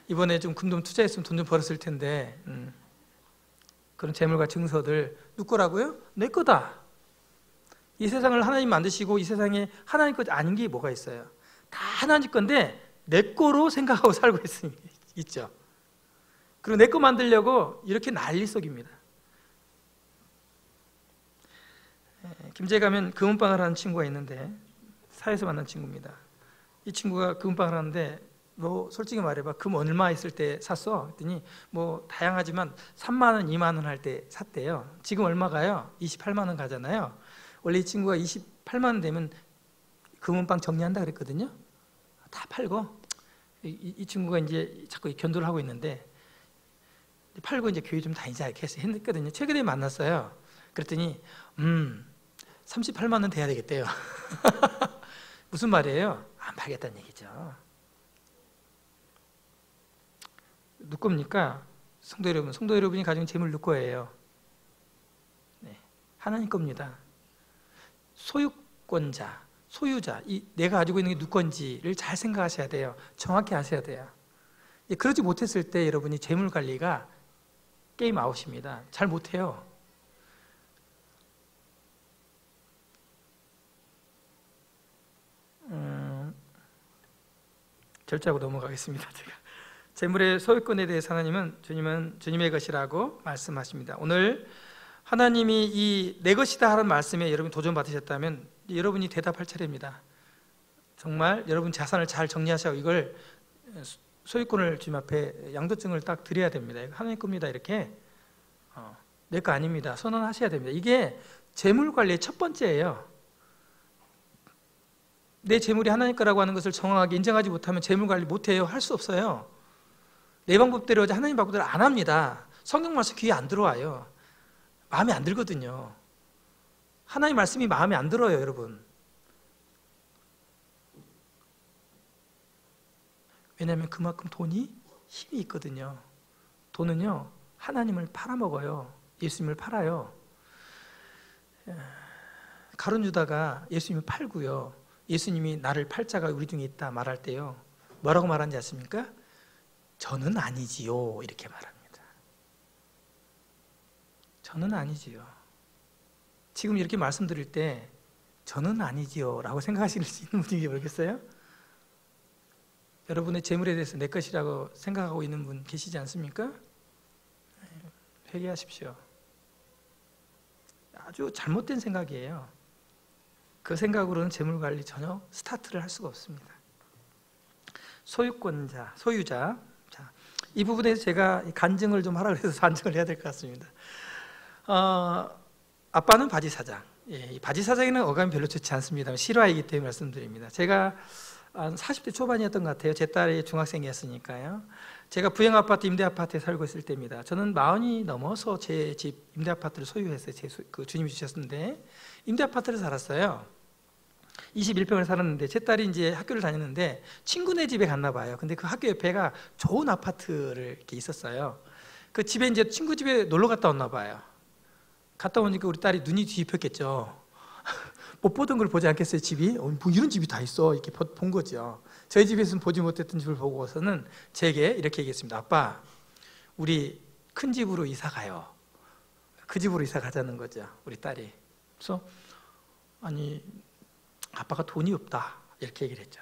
이번에 좀 금 좀 투자했으면 돈 좀 벌었을 텐데, 그런 재물과 증서들 누구 거라고요? 내 거다. 이 세상을 하나님 만드시고 이 세상에 하나님 것 아닌 게 뭐가 있어요? 다 하나님 건데 내 거로 생각하고 살고 있죠. 그리고 내 거 만들려고 이렇게 난리 속입니다. 김제 가면 금은방을 하는 친구가 있는데, 사회에서 만난 친구입니다. 이 친구가 금은방을 하는데, 너 솔직히 말해봐, 금 얼마 있을 때 샀어? 그랬더니 뭐 다양하지만 3만 원, 2만 원 할 때 샀대요. 지금 얼마가요? 28만 원 가잖아요. 원래 이 친구가 28만 원 되면 금은방 정리한다 그랬거든요. 다 팔고, 이 친구가 이제 자꾸 견도를 하고 있는데, 팔고 이제 교회 좀 다니자 이렇게 했거든요. 최근에 만났어요. 그랬더니 38만 원 돼야 되겠대요. 무슨 말이에요? 안 팔겠다는 얘기죠. 누구 겁니까? 성도 여러분, 성도 여러분이 가진 재물 누구 거예요? 하나님 겁니다. 소유권자, 소유자, 내가 가지고 있는 게 누구 건지를 잘 생각하셔야 돼요. 정확히 아셔야 돼요. 그러지 못했을 때 여러분이 재물 관리가 게임 아웃입니다. 잘 못해요. 결제하고 넘어가겠습니다. 제가 재물의 소유권에 대해서 주님은 주님의 것이라고 말씀하십니다. 오늘 하나님이 이 내 것이다 하는 말씀에 여러분이 도전 받으셨다면 여러분이 대답할 차례입니다. 정말 여러분 자산을 잘 정리하셔. 이걸 소유권을 주님 앞에 양도증을 딱 드려야 됩니다. 하나님 겁니다. 이렇게 내 거 아닙니다. 선언하셔야 됩니다. 이게 재물 관리의 첫 번째예요. 내 재물이 하나님 거라고 하는 것을 정확하게 인정하지 못하면 재물 관리 못해요. 할 수 없어요. 내 방법대로 하나님 방법대로 안 합니다. 성경 말씀 귀에 안 들어와요. 마음에 안 들거든요. 하나님 말씀이 마음에 안 들어요, 여러분. 왜냐하면 그만큼 돈이 힘이 있거든요. 돈은요, 하나님을 팔아먹어요. 예수님을 팔아요. 가룟 유다가 예수님을 팔고요, 예수님이 나를 팔 자가 우리 중에 있다 말할 때요, 뭐라고 말하는지 아십니까? 저는 아니지요, 이렇게 말합니다. 저는 아니지요. 지금 이렇게 말씀드릴 때 저는 아니지요 라고 생각하실 수 있는 분인지 모르겠어요? 여러분의 재물에 대해서 내 것이라고 생각하고 있는 분 계시지 않습니까? 회개하십시오. 아주 잘못된 생각이에요. 그 생각으로는 재물 관리 전혀 스타트를 할 수가 없습니다. 소유권자, 소유자. 자, 이 부분에서 제가 간증을 좀 하라 그래서 간증을 해야 될 것 같습니다. 아빠는 바지 사장. 이 바지 사장에는 어감이 별로 좋지 않습니다. 실화이기 때문에 말씀드립니다. 제가 한 40대 초반이었던 것 같아요. 제 딸이 중학생이었으니까요. 제가 부영 아파트, 임대 아파트에 살고 있을 때입니다. 저는 40이 넘어서 제 집 임대 아파트를 소유했어요. 그 주님이 주셨는데 임대 아파트를 살았어요. 21평을 살았는데 제 딸이 이제 학교를 다녔는데 친구네 집에 갔나 봐요. 근데 그 학교 옆에가 좋은 아파트를 이렇게 있었어요. 그 집에 이제 친구 집에 놀러 갔다 왔나 봐요. 갔다 오니까 우리 딸이 눈이 뒤집혔겠죠. 못 보던 걸 보지 않겠어요, 집이? 뭐 이런 집이 다 있어. 이렇게 본 거죠. 저희 집에서는 보지 못했던 집을 보고서는 제게 이렇게 얘기했습니다. 아빠, 우리 큰 집으로 이사 가요. 그 집으로 이사 가자는 거죠, 우리 딸이. 그래서 아니, 아빠가 돈이 없다 이렇게 얘기를 했죠.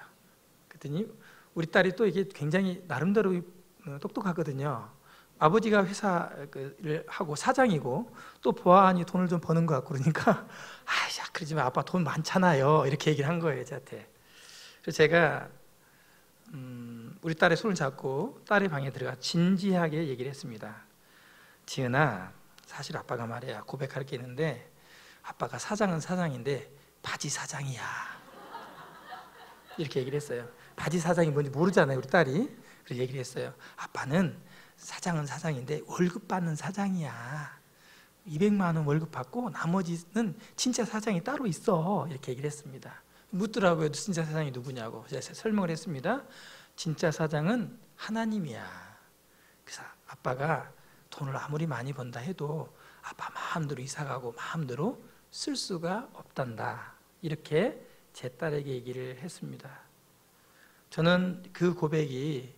그랬더니 우리 딸이 또 이게 굉장히 나름대로 똑똑하거든요. 아버지가 회사를 하고 사장이고 또 보아하니 돈을 좀 버는 것 같고 그러니까 아야 그러지 마, 아빠 돈 많잖아요, 이렇게 얘기를 한 거예요, 저한테. 그래서 제가 우리 딸의 손을 잡고 딸의 방에 들어가 진지하게 얘기를 했습니다. 지은아, 사실 아빠가 말이야 고백할 게 있는데 아빠가 사장은 사장인데 바지 사장이야, 이렇게 얘기를 했어요. 바지 사장이 뭔지 모르잖아요, 우리 딸이. 그래서 얘기를 했어요. 아빠는 사장은 사장인데 월급 받는 사장이야. 200만 원 월급 받고 나머지는 진짜 사장이 따로 있어, 이렇게 얘기를 했습니다. 묻더라고요, 진짜 사장이 누구냐고. 제가 설명을 했습니다. 진짜 사장은 하나님이야. 그래서 아빠가 돈을 아무리 많이 번다 해도 아빠 마음대로 이사가고 마음대로 쓸 수가 없단다, 이렇게 제 딸에게 얘기를 했습니다. 저는 그 고백이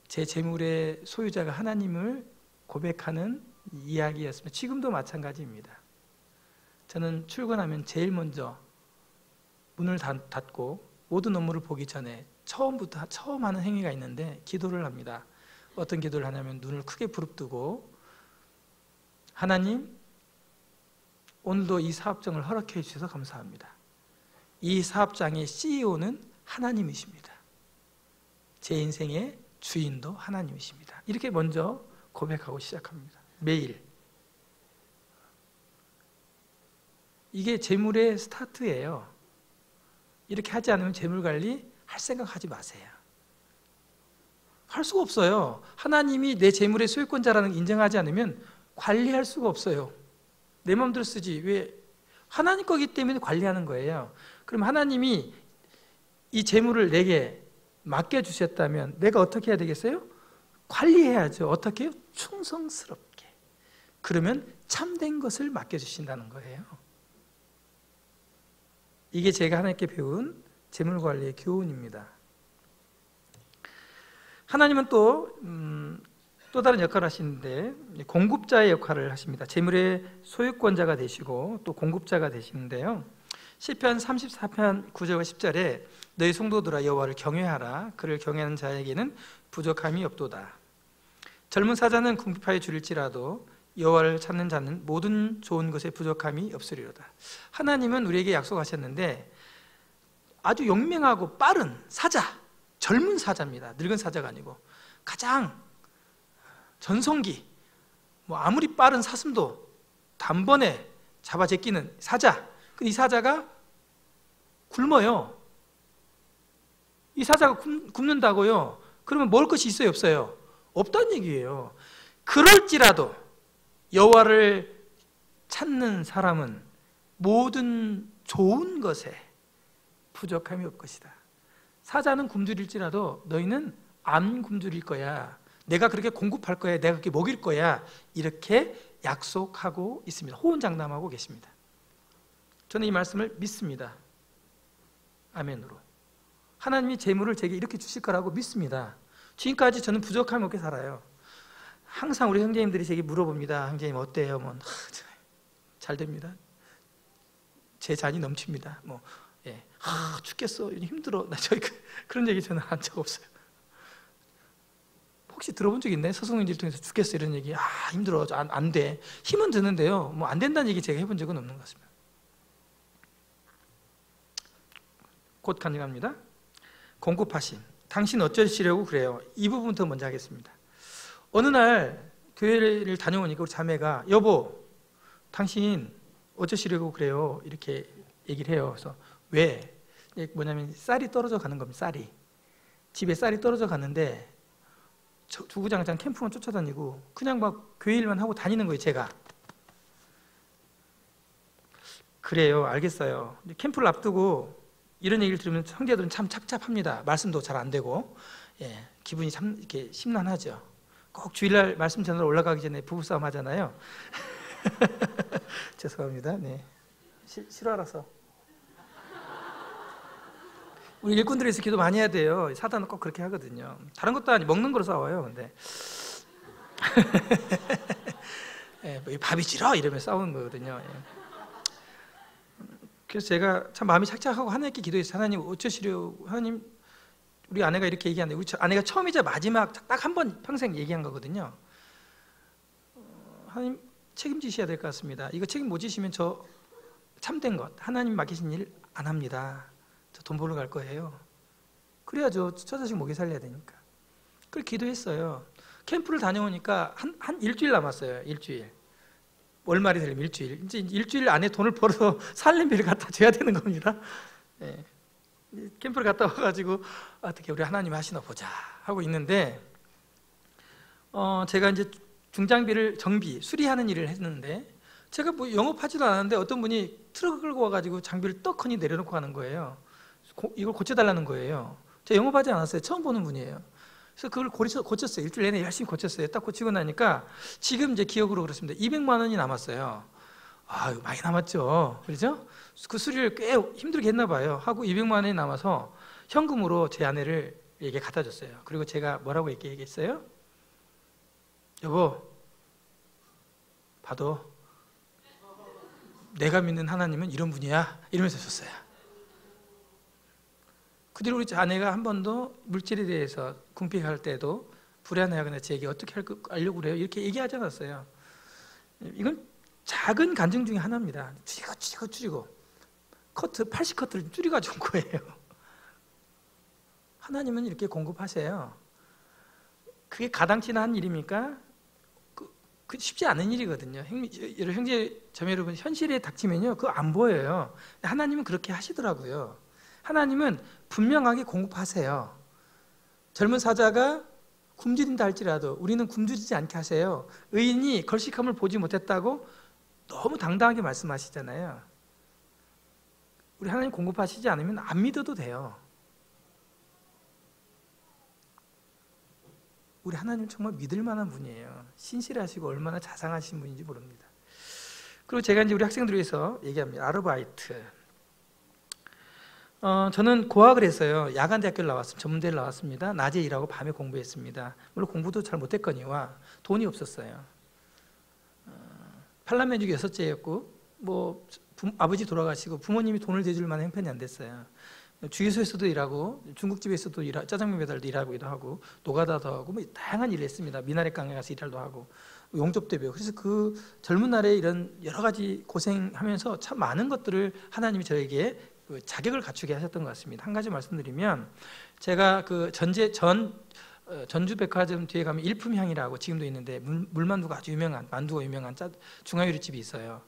제 재물의 소유자가 하나님을 고백하는 이야기였습니다. 지금도 마찬가지입니다. 저는 출근하면 제일 먼저 문을 닫고 모든 업무를 보기 전에 처음 하는 행위가 있는데 기도를 합니다. 어떤 기도를 하냐면 눈을 크게 부릅뜨고, 하나님, 오늘도 이 사업장을 허락해 주셔서 감사합니다. 이 사업장의 CEO는 하나님이십니다. 제 인생의 주인도 하나님이십니다. 이렇게 먼저 고백하고 시작합니다. 매일. 이게 재물의 스타트예요. 이렇게 하지 않으면 재물 관리 할 생각하지 마세요. 할 수가 없어요. 하나님이 내 재물의 소유권자라는 걸 인정하지 않으면 관리할 수가 없어요. 내 마음대로 쓰지 왜? 하나님 거기 때문에 관리하는 거예요. 그럼 하나님이 이 재물을 내게 맡겨주셨다면 내가 어떻게 해야 되겠어요? 관리해야죠. 어떻게 해요? 충성스럽게. 그러면 참된 것을 맡겨주신다는 거예요. 이게 제가 하나님께 배운 재물관리의 교훈입니다. 하나님은 또 다른 역할을 하시는데 공급자의 역할을 하십니다. 재물의 소유권자가 되시고 또 공급자가 되시는데요. 시편 34편 9절과 10절에 너희 성도들아 여호와를 경외하라. 그를 경외하는 자에게는 부족함이 없도다. 젊은 사자는 궁핍하여 줄일지라도 여호와를 찾는 자는 모든 좋은 것에 부족함이 없으리로다. 하나님은 우리에게 약속하셨는데 아주 용맹하고 빠른 사자, 젊은 사자입니다. 늙은 사자가 아니고 가장 전성기, 아무리 빠른 사슴도 단번에 잡아 제끼는 사자. 이 사자가 굶어요. 이 사자가 굶는다고요? 그러면 먹을 것이 있어요, 없어요? 없다는 얘기예요. 그럴지라도 여호와를 찾는 사람은 모든 좋은 것에 부족함이 없을 것이다. 사자는 굶주릴지라도 너희는 안 굶주릴 거야. 내가 그렇게 공급할 거야. 내가 그렇게 먹일 거야. 이렇게 약속하고 있습니다. 호언장담하고 계십니다. 저는 이 말씀을 믿습니다. 아멘으로. 하나님이 재물을 제게 이렇게 주실 거라고 믿습니다. 지금까지 저는 부족함이 없게 살아요. 항상 우리 형제님들이 제게 물어봅니다. 형제님 어때요? 뭐, 잘 됩니다. 제 잔이 넘칩니다. 뭐, 예. 죽겠어. 힘들어. 저희 그런 얘기 저는 한 적 없어요. 혹시 들어본 적 있나요? 서성인지를 통해서 죽겠어 이런 얘기. 힘들어. 안 돼. 힘은 드는데요. 뭐 안 된다는 얘기 제가 해본 적은 없는 것 같습니다. 곧 간증합니다. 공급하심. 당신 어쩌시려고 그래요? 이 부분부터 먼저 하겠습니다. 어느 날 교회를 다녀오니까 우리 자매가 여보, 당신 어쩌시려고 그래요? 이렇게 얘기를 해요. 그래서 왜? 뭐냐면 쌀이 떨어져 가는 겁니다. 쌀이. 집에 쌀이 떨어져 가는데 주구장창 캠프만 쫓아다니고 그냥 막 교회 일만 하고 다니는 거예요. 제가. 그래요. 알겠어요. 캠프를 앞두고 이런 얘기를 들으면 형제들은 참 착잡합니다. 말씀도 잘 안 되고, 예, 기분이 참 이렇게 심란하죠. 꼭 주일날 말씀 전하러 올라가기 전에 부부싸움 하잖아요. 죄송합니다. 네. 실화라서. 우리 일꾼들에서 기도 많이 해야 돼요. 사단은 꼭 그렇게 하거든요. 다른 것도 아니 먹는 거로 싸워요. 근데 예, 뭐 밥이 싫어 이러면 싸우는 거거든요. 예. 그래서 제가 참 마음이 착착하고 하나님께 기도해서 하나님 어쩌시려고, 하나님 우리 아내가 이렇게 얘기하는데 우리 아내가 처음이자 마지막 딱 한 번 평생 얘기한 거거든요. 하나님 책임지셔야 될 것 같습니다. 이거 책임 못 지시면 저 참된 것, 하나님 맡기신 일 안 합니다. 저 돈 벌러 갈 거예요. 그래야죠. 처자식 먹이 살려야 되니까. 그걸 기도했어요. 캠프를 다녀오니까 한 일주일 남았어요. 일주일. 월말이 되려면 일주일. 이제 일주일 안에 돈을 벌어서 살림비를 갖다 줘야 되는 겁니다. 예. 캠프를 갔다 와가지고 어떻게 우리 하나님 하시나 보자 하고 있는데 제가 이제 중장비를 정비, 수리하는 일을 했는데 제가 뭐 영업하지도 않았는데 어떤 분이 트럭을 끌고 와가지고 장비를 떡하니 내려놓고 가는 거예요. 이걸 고쳐달라는 거예요. 제가 영업하지 않았어요. 처음 보는 분이에요. 그래서 그걸 고쳤어요. 일주일 내내 열심히 고쳤어요. 딱 고치고 나니까 지금 이제 기억으로 그렇습니다. 200만 원이 남았어요. 이거 많이 남았죠. 그렇죠? 그 수리를 꽤 힘들게 했나 봐요. 하고 200만 원이 남아서 현금으로 제 아내에게 갖다 줬어요. 그리고 제가 뭐라고 얘기했어요? 여보, 봐도 내가 믿는 하나님은 이런 분이야. 이러면서 줬어요. 그 뒤로 우리 아내가 한 번도 물질에 대해서 궁핍할 때도 불안해하거나 제게 어떻게 하려고 그래요? 이렇게 얘기하지 않았어요. 이건 작은 간증 중에 하나입니다. 줄이고 커트 80커트를 줄여가지고 온 거예요. 하나님은 이렇게 공급하세요. 그게 가당치나 한 일입니까? 그 쉽지 않은 일이거든요. 형제 자매 여러분, 현실에 닥치면요 그거 안 보여요. 하나님은 그렇게 하시더라고요. 하나님은 분명하게 공급하세요. 젊은 사자가 굶주린다 할지라도 우리는 굶주리지 않게 하세요. 의인이 걸식함을 보지 못했다고 너무 당당하게 말씀하시잖아요. 우리 하나님 공급하시지 않으면 안 믿어도 돼요. 우리 하나님 정말 믿을 만한 분이에요. 신실하시고 얼마나 자상하신 분인지 모릅니다. 그리고 제가 이제 우리 학생들 위해서 얘기합니다. 아르바이트. 저는 고학을 했어요. 야간대학교를 나왔습니다. 전문대를 나왔습니다. 낮에 일하고 밤에 공부했습니다. 물론 공부도 잘 못했거니와 돈이 없었어요. 팔남매 중 6째였고 아버지 돌아가시고 부모님이 돈을 대줄 만한 형편이 안 됐어요. 주유소에서도 일하고 중국집에서도 짜장면 배달도 일하기도 하고 노가다도 하고 다양한 일을 했습니다. 미나리강에 가서 일도 하고 용접도 배우고. 그래서 그 젊은 날에 이런 여러 가지 고생하면서 참 많은 것들을 하나님이 저에게 자격을 갖추게 하셨던 것 같습니다. 한 가지 말씀드리면 제가 그 전주백화점 뒤에 가면 일품향이라고 지금도 있는데 물만두가 아주 유명한, 만두가 유명한 중화요리집이 있어요.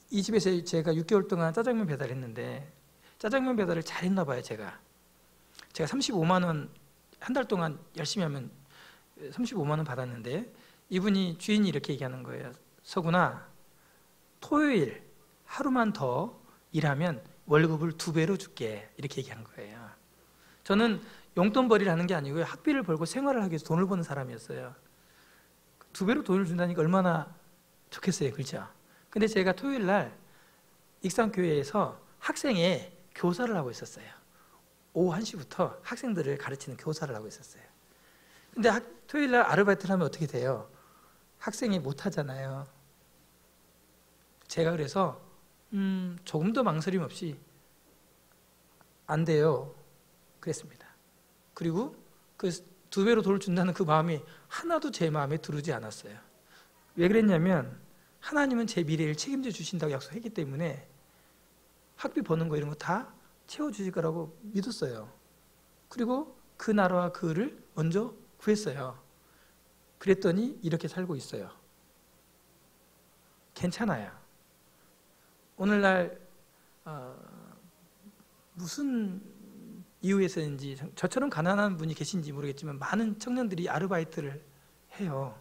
이 집에서 제가 6개월 동안 짜장면 배달했는데 짜장면 배달을 잘했나 봐요. 제가 제가 35만 원 한 달 동안 열심히 하면 35만 원 받았는데 이분이 주인이 이렇게 얘기하는 거예요. 서구나, 토요일 하루만 더 일하면 월급을 2배로 줄게, 이렇게 얘기한 거예요. 저는 용돈벌이를 하는 게 아니고요, 학비를 벌고 생활을 하기 위해서 돈을 버는 사람이었어요. 2배로 돈을 준다니까 얼마나 좋겠어요, 그렇죠? 근데 제가 토요일 날 익산교회에서 학생회 교사를 하고 있었어요. 오후 1시부터 학생들을 가르치는 교사를 하고 있었어요. 근데 토요일 날 아르바이트를 하면 어떻게 돼요? 학생이 못 하잖아요. 제가 그래서 조금 더 망설임 없이 안 돼요, 그랬습니다. 그리고 그 2배로 돈을 준다는 그 마음이 하나도 제 마음에 들지 않았어요. 왜 그랬냐면 하나님은 제 미래를 책임져 주신다고 약속했기 때문에 학비 버는 거 이런 거 다 채워주실 거라고 믿었어요. 그리고 그 나라와 그 을을 먼저 구했어요. 그랬더니 이렇게 살고 있어요. 괜찮아요. 오늘날 무슨 이유에서인지 저처럼 가난한 분이 계신지 모르겠지만 많은 청년들이 아르바이트를 해요.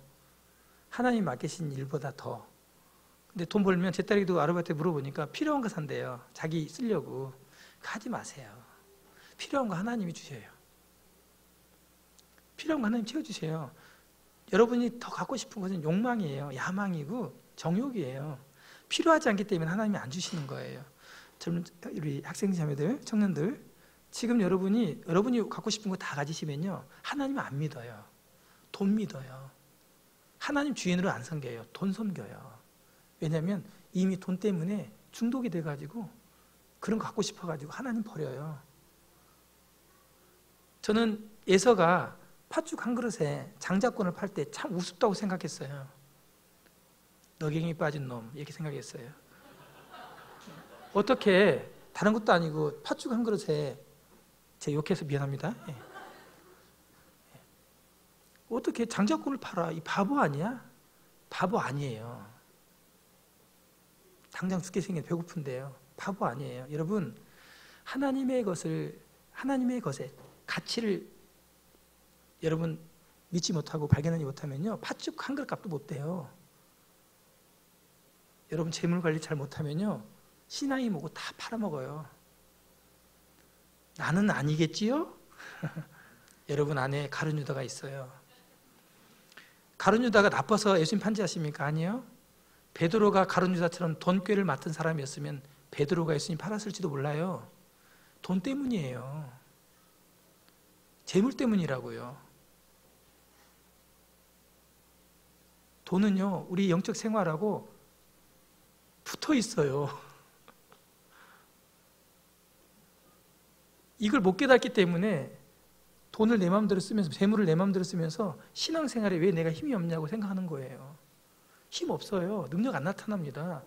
하나님 맡기신 일보다 더. 근데 돈 벌면, 제 딸이도 아르바이트 물어보니까 필요한 거 산대요. 자기 쓰려고. 하지 마세요. 필요한 거 하나님이 주셔요. 필요한 거 하나님 채워주세요. 여러분이 더 갖고 싶은 것은 욕망이에요. 야망이고 정욕이에요. 필요하지 않기 때문에 하나님이 안 주시는 거예요. 젊은 우리 학생 자매들, 청년들, 지금 여러분이 갖고 싶은 거 다 가지시면요, 하나님 안 믿어요. 돈 믿어요. 하나님 주인으로 안 섬겨요. 돈 섬겨요. 왜냐하면 이미 돈 때문에 중독이 돼가지고 그런 거 갖고 싶어가지고 하나님 버려요. 저는 예서가 팥죽 한 그릇에 장자권을 팔 때 참 우습다고 생각했어요. 너갱이 빠진 놈, 이렇게 생각했어요. 어떻게, 다른 것도 아니고 팥죽 한 그릇에, 제 욕해서 미안합니다. 예. 어떻게 장자권을 팔아? 이 바보 아니야? 바보 아니에요. 당장 죽게 생긴 배고픈데요. 바보 아니에요. 여러분, 하나님의 것에 가치를 여러분 믿지 못하고 발견하지 못하면요, 팥죽 한 그릇 값도 못 돼요. 여러분 재물 관리 잘 못하면요, 신앙이 뭐고 다 팔아먹어요. 나는 아니겠지요? 여러분 안에 가룟 유다가 있어요. 가룟 유다가 나빠서 예수님 판지하십니까? 아니요. 베드로가 가룟 유다처럼 돈꾀를 맡은 사람이었으면 베드로가 예수님 팔았을지도 몰라요. 돈 때문이에요. 재물 때문이라고요. 돈은요, 우리 영적 생활하고 붙어 있어요. 이걸 못 깨닫기 때문에 돈을 내 마음대로 쓰면서, 재물을 내 마음대로 쓰면서 신앙생활에 왜 내가 힘이 없냐고 생각하는 거예요. 힘 없어요. 능력 안 나타납니다.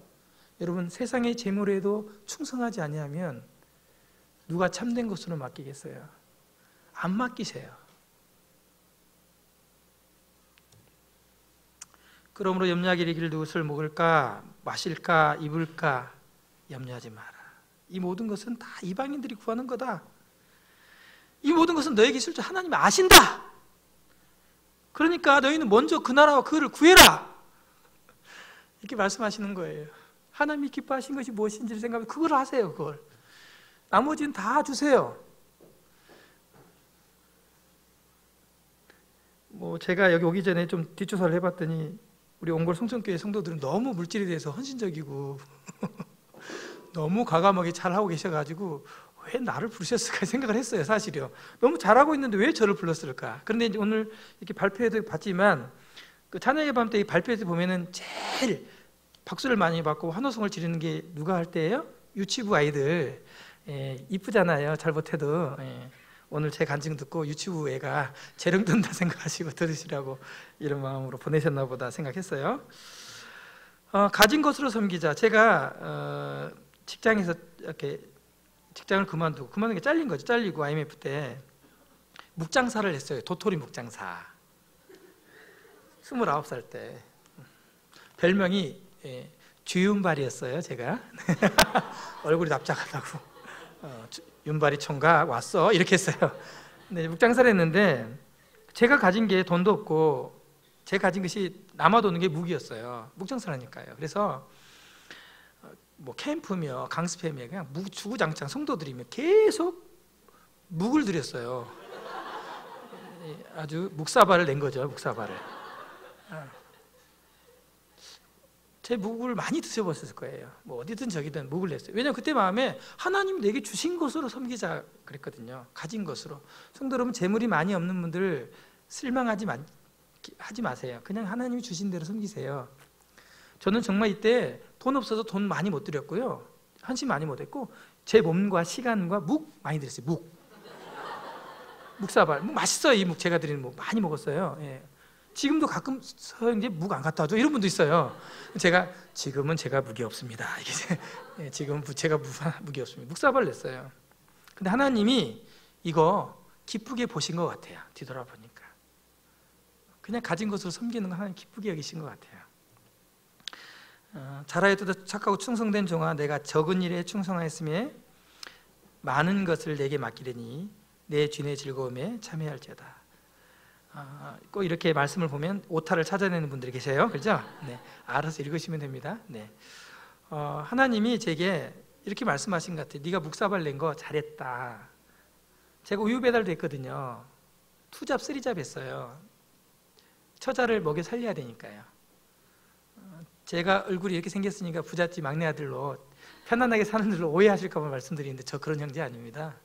여러분, 세상의 재물에도 충성하지 아니하면 누가 참된 것으로 맡기겠어요? 안 맡기세요. 그러므로 염려하기를 이르기를 무엇을 먹을까, 마실까, 입을까 염려하지 마라. 이 모든 것은 다 이방인들이 구하는 거다. 이 모든 것은 너에게 있을 줄 하나님이 아신다. 그러니까 너희는 먼저 그 나라와 그를 구해라, 이렇게 말씀하시는 거예요. 하나님이 기뻐하신 것이 무엇인지를 생각하면 그걸 하세요. 그걸. 나머지는 다 주세요. 제가 여기 오기 전에 좀 뒷조사를 해봤더니 우리 옹골 성천교회 성도들은 너무 물질에 대해서 헌신적이고 너무 과감하게 잘하고 계셔가지고 왜 나를 부르셨을까 생각을 했어요. 사실요. 너무 잘하고 있는데 왜 저를 불렀을까. 그런데 이제 오늘 이렇게 발표회도 봤지만 그 찬양의 밤 때 이 발표회 때 보면은 제일 박수를 많이 받고 환호성을 지르는 게 누가 할 때예요? 유치부 아이들. 이쁘잖아요. 잘 못해도. 오늘 제 간증 듣고 유치부 애가 재롱든다 생각하시고 들으시라고 이런 마음으로 보내셨나 보다 생각했어요. 가진 것으로 섬기자. 제가 직장에서 이렇게 직장을 그만두는 게 잘린 거죠. 잘리고 IMF 때 묵장사를 했어요. 도토리 묵장사. 29살 때. 별명이 주윤발이었어요. 제가 얼굴이 납작하다고. 윤발이 총각 왔어 이렇게 했어요. 네, 묵장사를 했는데 제가 가진 게 돈도 없고 제가 가진 것이 남아도는 게 무기였어요. 묵장사를 하니까요. 그래서 뭐 캠프며 강습회며 그냥 주구장창 성도들이며 계속 묵을 드렸어요. 아주 묵사발을 낸 거죠. 묵사발을. 제 묵을 많이 드셔보셨을 거예요. 뭐 어디든 저기든 묵을 냈어요. 왜냐하면 그때 마음에 하나님 내게 주신 것으로 섬기자 그랬거든요. 가진 것으로. 성도 여러분, 재물이 많이 없는 분들 실망하지 하지 마세요. 그냥 하나님이 주신 대로 섬기세요. 저는 정말 이때 돈 없어서 돈 많이 못 드렸고요, 헌신 많이 못 했고, 제 몸과 시간과 묵 많이 드렸어요. 묵사발. 묵 맛있어요. 이 묵 제가 드리는 묵 많이 먹었어요. 예. 지금도 가끔 이제 묵 안 갖다 줘 이런 분도 있어요. 지금은 제가 묵이 없습니다. 예, 지금 제가 묵이 없습니다. 묵사발 냈어요. 근데 하나님이 이거 기쁘게 보신 것 같아요. 뒤돌아보니까 그냥 가진 것으로 섬기는 거 하나님 기쁘게 여기신 것 같아요. 잘하여도 착하고 충성된 종아, 내가 적은 일에 충성하였음에 많은 것을 내게 맡기려니 내 주인의 즐거움에 참여할지어다. 꼭 이렇게 말씀을 보면 오타를 찾아내는 분들이 계세요. 그렇죠? 네, 알아서 읽으시면 됩니다. 네. 하나님이 제게 이렇게 말씀하신 것 같아요. 네가 묵사발 낸 거 잘했다. 제가 우유 배달도 했거든요. 2잡 3잡 했어요. 처자를 먹여 살려야 되니까요. 제가 얼굴이 이렇게 생겼으니까 부잣집 막내 아들로 편안하게 사는 들로 오해하실까 봐 말씀드리는데 저 그런 형제 아닙니다.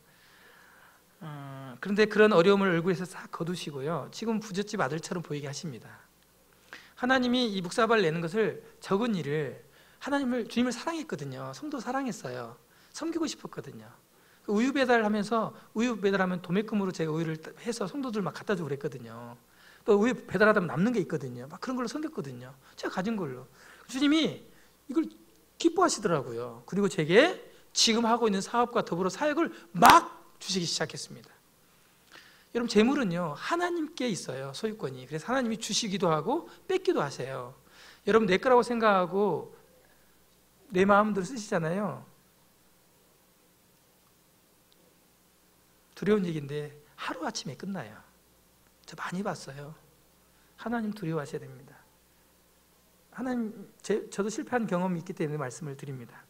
그런데 그런 어려움을 얼굴에서 싹 거두시고요, 지금 부잣집 아들처럼 보이게 하십니다. 하나님이 이 묵사발 내는 것을, 적은 일을, 주님을 사랑했거든요. 성도 사랑했어요. 섬기고 싶었거든요. 우유 배달하면서, 우유 배달하면 도매금으로 제가 우유를 해서 성도들 막 갖다 주고 그랬거든요. 또 우유 배달하다 보면 남는 게 있거든요. 막 그런 걸로 섬겼거든요. 제가 가진 걸로. 주님이 이걸 기뻐하시더라고요. 그리고 제게 지금 하고 있는 사업과 더불어 사역을 막 주시기 시작했습니다. 여러분, 재물은요 하나님께 있어요. 소유권이. 그래서 하나님이 주시기도 하고 뺏기도 하세요. 여러분, 내 거라고 생각하고 내 마음대로 쓰시잖아요. 두려운 얘기인데 하루아침에 끝나요. 저 많이 봤어요. 하나님 두려워하셔야 됩니다. 저도 실패한 경험이 있기 때문에 말씀을 드립니다.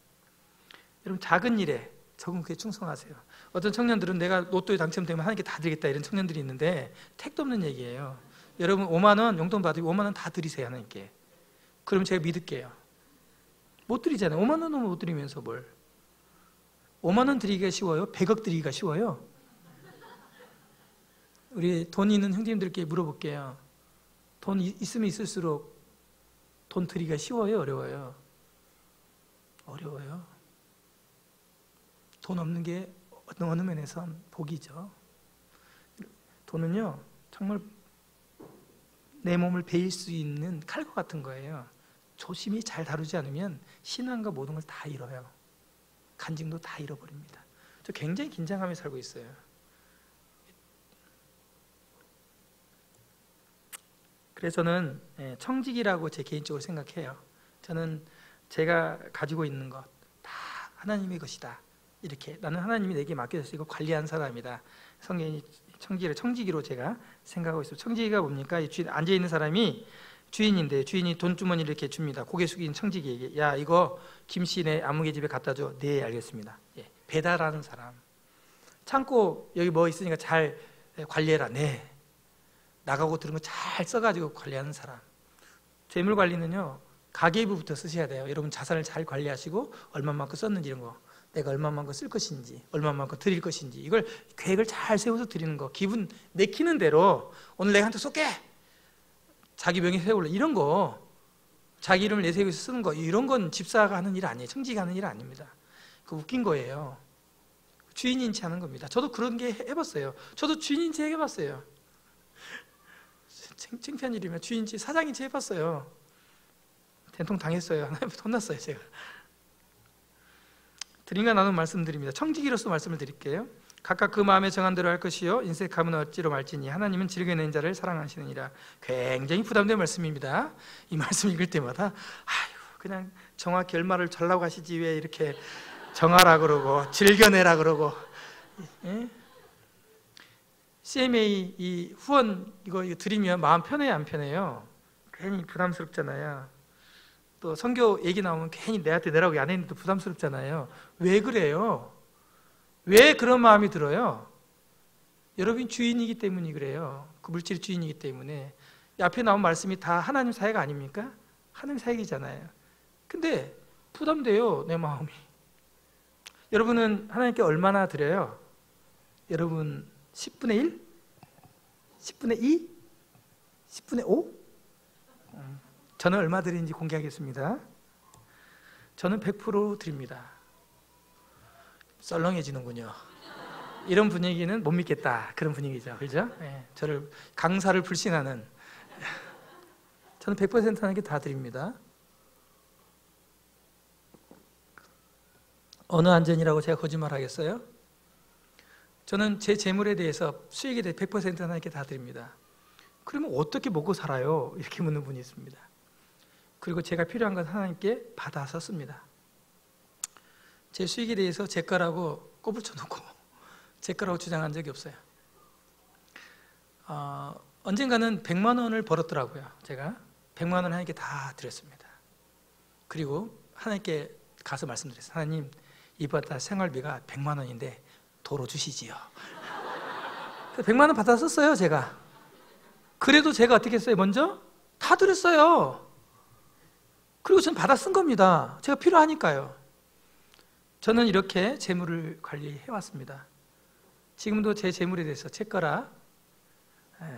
여러분, 작은 일에 적은 그에 충성하세요. 어떤 청년들은 내가 로또에 당첨되면 하나님께 다 드리겠다 이런 청년들이 있는데 택도 없는 얘기예요. 여러분, 5만 원 용돈 받으고 5만 원 다 드리세요, 하나님께. 그럼 제가 믿을게요. 못 드리잖아요. 5만 원은 못 드리면서 뭘. 5만 원 드리기가 쉬워요? 100억 드리기가 쉬워요? 우리 돈 있는 형제님들께 물어볼게요. 돈 있으면 있을수록 돈 드리기가 쉬워요? 어려워요? 어려워요. 돈 없는 게 어느 면에선 복이죠. 돈은요 정말 내 몸을 베일 수 있는 칼과 같은 거예요. 조심히 잘 다루지 않으면 신앙과 모든 걸 다 잃어요. 간증도 다 잃어버립니다. 저 굉장히 긴장하며 살고 있어요. 그래서 저는 청직이라고 제 개인적으로 생각해요. 저는 제가 가지고 있는 것 다 하나님의 것이다. 이렇게, 나는 하나님이 내게 맡겨서 이거 관리한 사람이다. 성경이 청지기로 제가 생각하고 있어요. 청지기가 뭡니까? 앉아있는 사람이 주인인데 주인이 돈주머니를 이렇게 줍니다. 고개 숙인 청지기에게, 야, 이거 김씨네 아무개 집에 갖다 줘. 네, 알겠습니다. 예, 배달하는 사람. 창고 여기 뭐 있으니까 잘 관리해라. 네. 나가고 들은 거 잘 써가지고 관리하는 사람. 재물 관리는요 가계부부터 쓰셔야 돼요. 여러분, 자산을 잘 관리하시고 얼마만큼 썼는지, 이런 거, 내가 얼마만큼 쓸 것인지, 얼마만큼 드릴 것인지, 이걸 계획을 잘 세워서 드리는 거, 기분 내키는 대로 오늘 내가 한테 쏠게, 자기 명의 세울래, 이런 거, 자기 이름을 내세우고 쓰는 거, 이런 건 집사가 하는 일 아니에요. 청지기가 하는 일 아닙니다. 그 웃긴 거예요. 주인인 체 하는 겁니다. 저도 그런 게 해봤어요. 저도 주인인 체 해봤어요. 창피한 일이면 주인인 체, 사장인 체 해봤어요. 된통 당했어요. 하나님부터 혼났어요, 제가. 드림과 나눈 말씀드립니다. 청지기로서 말씀을 드릴게요. 각각 그 마음에 정한 대로 할 것이요 인색함은 어찌로 말지니 하나님은 즐겨내는 자를 사랑하시느니라. 굉장히 부담된 말씀입니다. 이 말씀 읽을 때마다 그냥 정확히 얼마를 달라고 하시지 왜 이렇게 정하라 그러고 즐겨내라 그러고. 예? CMA 이 후원 이거 드리면 마음 편해요, 안 편해요? 괜히 부담스럽잖아요. 또 선교 얘기 나오면 괜히 내한테 내라고 안 했는데 부담스럽잖아요. 왜 그래요? 왜 그런 마음이 들어요? 여러분이 주인이기 때문이 그래요. 그 물질의 주인이기 때문에. 앞에 나온 말씀이 다 하나님 사회가 아닙니까? 하나님 사역이잖아요. 근데 부담돼요, 내 마음이. 여러분은 하나님께 얼마나 드려요? 여러분 10분의 1? 10분의 2? 10분의 5? 저는 얼마 드리는지 공개하겠습니다. 저는 100% 드립니다. 썰렁해지는군요. 이런 분위기는 못 믿겠다, 그런 분위기죠. 그죠? 네, 저를 강사를 불신하는. 저는 100% 하나님께 다 드립니다. 어느 안전이라고 제가 거짓말 하겠어요? 저는 제 재물에 대해서 수익에 대해 100% 하나님께 다 드립니다. 그러면 어떻게 먹고 살아요? 이렇게 묻는 분이 있습니다. 그리고 제가 필요한 건 하나님께 받아서 씁니다. 제 수익에 대해서 제 거라고 꼬불쳐놓고 제 거라고 주장한 적이 없어요. 언젠가는 100만 원을 벌었더라고요. 제가 100만 원 하나님께 다 드렸습니다. 그리고 하나님께 가서 말씀드렸어요. 하나님, 이번 달 생활비가 100만 원인데 도로 주시지요. 100만 원 받아 썼어요, 제가. 그래도 제가 어떻게 했어요? 먼저 다 드렸어요. 그리고 저는 받아 쓴 겁니다. 제가 필요하니까요. 저는 이렇게 재물을 관리해 왔습니다. 지금도 제 재물에 대해서 제 거라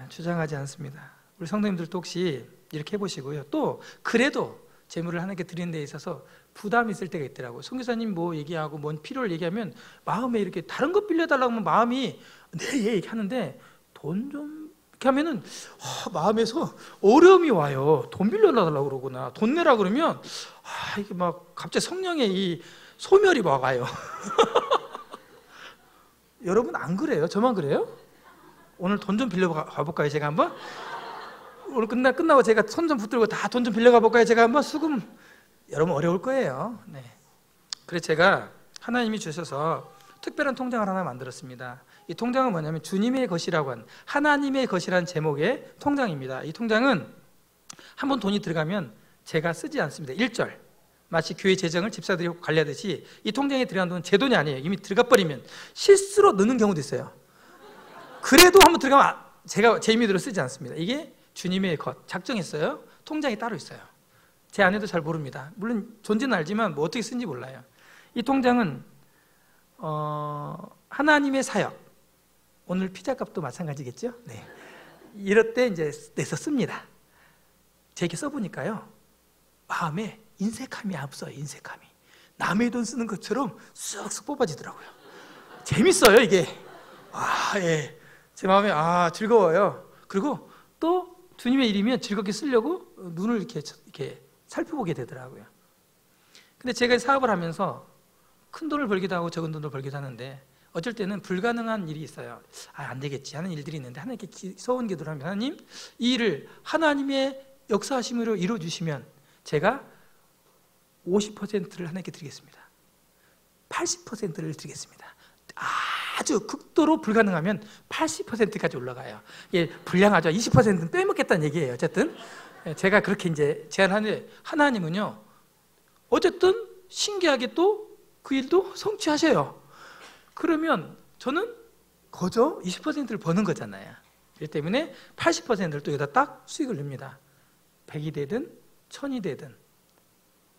주장하지 않습니다. 우리 성도님들도 혹시 이렇게 해보시고요. 또 그래도 재물을 하나님께 드리는 데 있어서 부담이 있을 때가 있더라고요. 선교사님 뭐 얘기하고 뭔 필요를 얘기하면 마음에 이렇게 다른 것 빌려달라고 하면 마음이 네, 예, 얘기하는데 돈 좀 이렇게 하면은 마음에서 어려움이 와요. 돈 빌려달라고 그러구나. 돈 내라 그러면 이게 막 갑자기 성령의 이 소멸이 와가요. 여러분 안 그래요? 저만 그래요? 오늘 돈 좀 빌려가 볼까요? 제가 한번? 오늘 끝나고 제가 손 좀 붙들고 다 돈 좀 빌려가 볼까요? 제가 한번 수금. 여러분 어려울 거예요. 네. 그래서 제가 하나님이 주셔서 특별한 통장을 하나 만들었습니다. 이 통장은 뭐냐면 주님의 것이라고 한 하나님의 것이라는 제목의 통장입니다. 이 통장은 한번 돈이 들어가면 제가 쓰지 않습니다. 1절. 마치 교회 재정을 집사들이 관리하듯이 이 통장에 들어간 돈은 제 돈이 아니에요. 이미 들어가 버리면 실수로 넣는 경우도 있어요. 그래도 한번 들어가면 제가 제 임의대로 쓰지 않습니다. 이게 주님의 것, 작정했어요. 통장이 따로 있어요. 제 아내도 잘 모릅니다. 물론 존재는 알지만 뭐 어떻게 쓰는지 몰라요. 이 통장은 하나님의 사역, 오늘 피자값도 마찬가지겠죠? 네. 이럴 때 이제 내서 씁니다. 제게 써보니까요, 마음에 인색함이 없어요. 인색함이 남의 돈 쓰는 것처럼 쑥쑥 뽑아지더라고요. 재밌어요 이게. 예. 제 마음에 즐거워요. 그리고 또 주님의 일이면 즐겁게 쓰려고 눈을 이렇게 살펴보게 되더라고요. 근데 제가 사업을 하면서 큰 돈을 벌기도 하고 적은 돈을 벌기도 하는데 어쩔 때는 불가능한 일이 있어요. 안 되겠지 하는 일들이 있는데 하나님께 서원 기도를 하면 하나님, 이 일을 하나님의 역사하심으로 이루어주시면 제가 50%를 하나님께 드리겠습니다. 80%를 드리겠습니다. 아주 극도로 불가능하면 80%까지 올라가요. 이게 불량하죠. 20%는 빼먹겠다는 얘기예요. 어쨌든 제가 그렇게 이제 제안하는데 하나님은요, 어쨌든 신기하게 또 그 일도 성취하셔요. 그러면 저는 거저 20%를 버는 거잖아요. 그렇기 때문에 80%를 또 여기다 딱 수익을 냅니다. 100이 되든 1000이 되든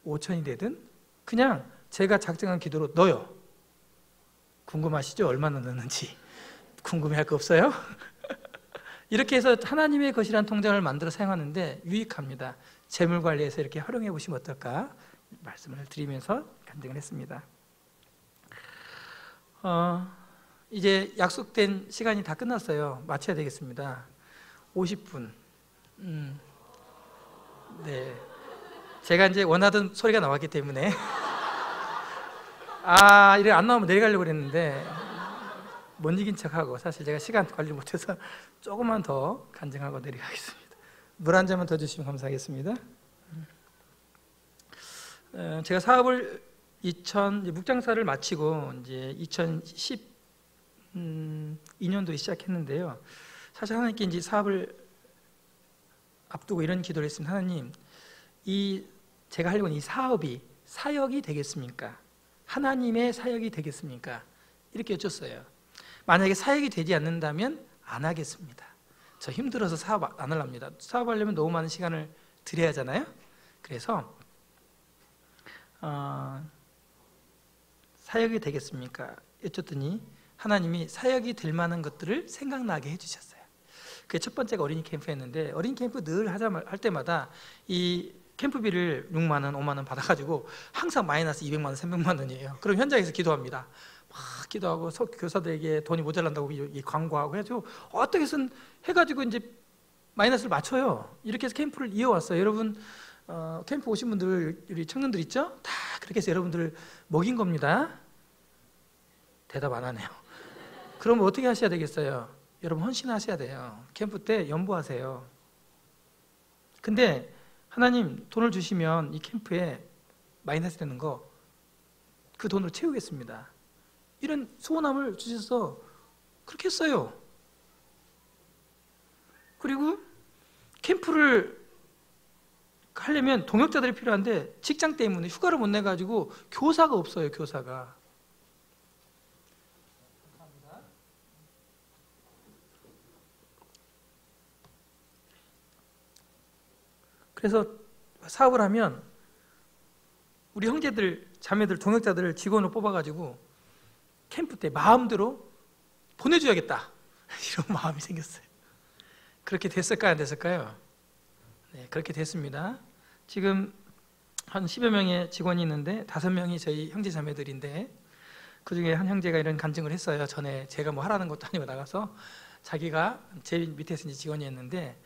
5000이 되든 그냥 제가 작정한 기도로 넣어요. 궁금하시죠? 얼마나 넣는지. 궁금해할 거 없어요? 이렇게 해서 하나님의 것이라는 통장을 만들어 사용하는데 유익합니다. 재물 관리에서 이렇게 활용해 보시면 어떨까 말씀을 드리면서 간증을 했습니다. 이제 약속된 시간이 다 끝났어요. 마쳐야 되겠습니다. 50분. 네. 제가 이제 원하던 소리가 나왔기 때문에 이래 안 나오면 내려가려고 그랬는데 못 이긴 척하고 사실 제가 시간 관리 못해서 조금만 더 간증하고 내려가겠습니다. 물 한 잔만 더 주시면 감사하겠습니다. 제가 사업을 묵장사를 마치고 이제 2012년도에 시작했는데요. 사실 하나님께 이제 사업을 앞두고 이런 기도를 했습니다. 하나님, 제가 하려고 하는 이 사업이 사역이 되겠습니까? 하나님의 사역이 되겠습니까? 이렇게 여쭸어요. 만약에 사역이 되지 않는다면 안 하겠습니다. 저 힘들어서 사업 안 하랍니다. 사업하려면 너무 많은 시간을 들여야 하잖아요. 그래서 사역이 되겠습니까? 여쭸더니 하나님이 사역이 될 만한 것들을 생각나게 해주셨어요. 그게 첫 번째가 어린이 캠프였는데, 어린이 캠프 늘 할 때마다 이 캠프비를 6만 원, 5만 원 받아가지고 항상 마이너스 200만 원, 300만 원이에요. 그럼 현장에서 기도합니다. 막 기도하고 교사들에게 돈이 모자란다고 광고하고 해가지고 어떻게 해가지고 이제 마이너스를 맞춰요. 이렇게 해서 캠프를 이어왔어요. 여러분 캠프 오신 분들, 우리 청년들 있죠? 다 그렇게 해서 여러분들을 먹인 겁니다. 대답 안 하네요. 그럼 어떻게 하셔야 되겠어요? 여러분 헌신하셔야 돼요. 캠프 때 연보하세요. 근데 하나님 돈을 주시면 이 캠프에 마이너스 되는 거 그 돈으로 채우겠습니다. 이런 소원함을 주셔서 그렇게 했어요. 그리고 캠프를 하려면 동역자들이 필요한데 직장 때문에 휴가를 못 내가지고 교사가 없어요. 교사가. 그래서 사업을 하면 우리 형제들, 자매들, 동역자들을 직원으로 뽑아가지고 캠프 때 마음대로 보내줘야겠다 이런 마음이 생겼어요. 그렇게 됐을까요? 안 됐을까요? 네, 그렇게 됐습니다. 지금 한 10여 명의 직원이 있는데 5명이 저희 형제 자매들인데, 그 중에 한 형제가 이런 간증을 했어요. 전에 제가 뭐 하라는 것도 아니고 나가서 자기가 제일 밑에서 이제 직원이었는데,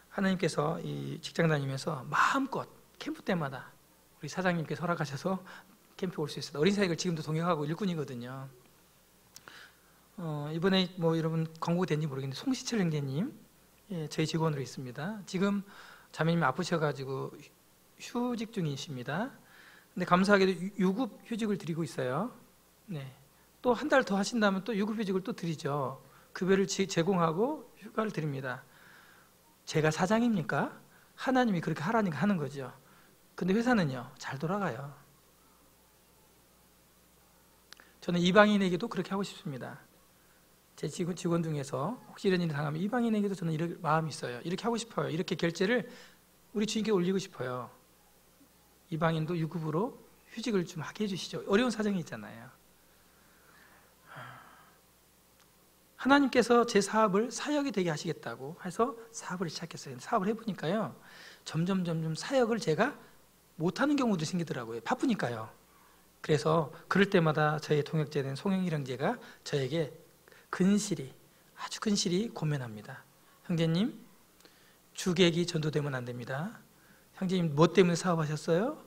하나님께서 이 직장 다니면서 마음껏 캠프 때마다 우리 사장님께서 허락하셔서 캠프 올 수 있어요. 어린 사역을 지금도 동역하고 일꾼이거든요. 이번에 뭐 여러분 광고가 된지 모르겠는데 송시철 형제님, 예, 저희 직원으로 있습니다. 지금 자매님이 아프셔가지고 휴직 중이십니다. 근데 감사하게도 유급 휴직을 드리고 있어요. 네. 또 한 달 더 하신다면 또 유급 휴직을 또 드리죠. 급여를 제공하고 휴가를 드립니다. 제가 사장입니까? 하나님이 그렇게 하라니까 하는 거죠. 근데 회사는요, 잘 돌아가요. 저는 이방인에게도 그렇게 하고 싶습니다. 제 직원 중에서 혹시 이런 일이 당하면 이방인에게도 저는 이런 마음이 있어요. 이렇게 하고 싶어요. 이렇게 결제를 우리 주님께 올리고 싶어요. 이방인도 유급으로 휴직을 좀 하게 해주시죠. 어려운 사정이 있잖아요. 하나님께서 제 사업을 사역이 되게 하시겠다고 해서 사업을 시작했어요. 사업을 해보니까요, 점점 사역을 제가 못하는 경우도 생기더라고요. 바쁘니까요. 그래서 그럴 때마다 저희 동역자된 송영일 형제가 저에게 아주 근실히 고면합니다. 형제님, 주객이 전도되면 안 됩니다. 형제님, 뭐 때문에 사업하셨어요?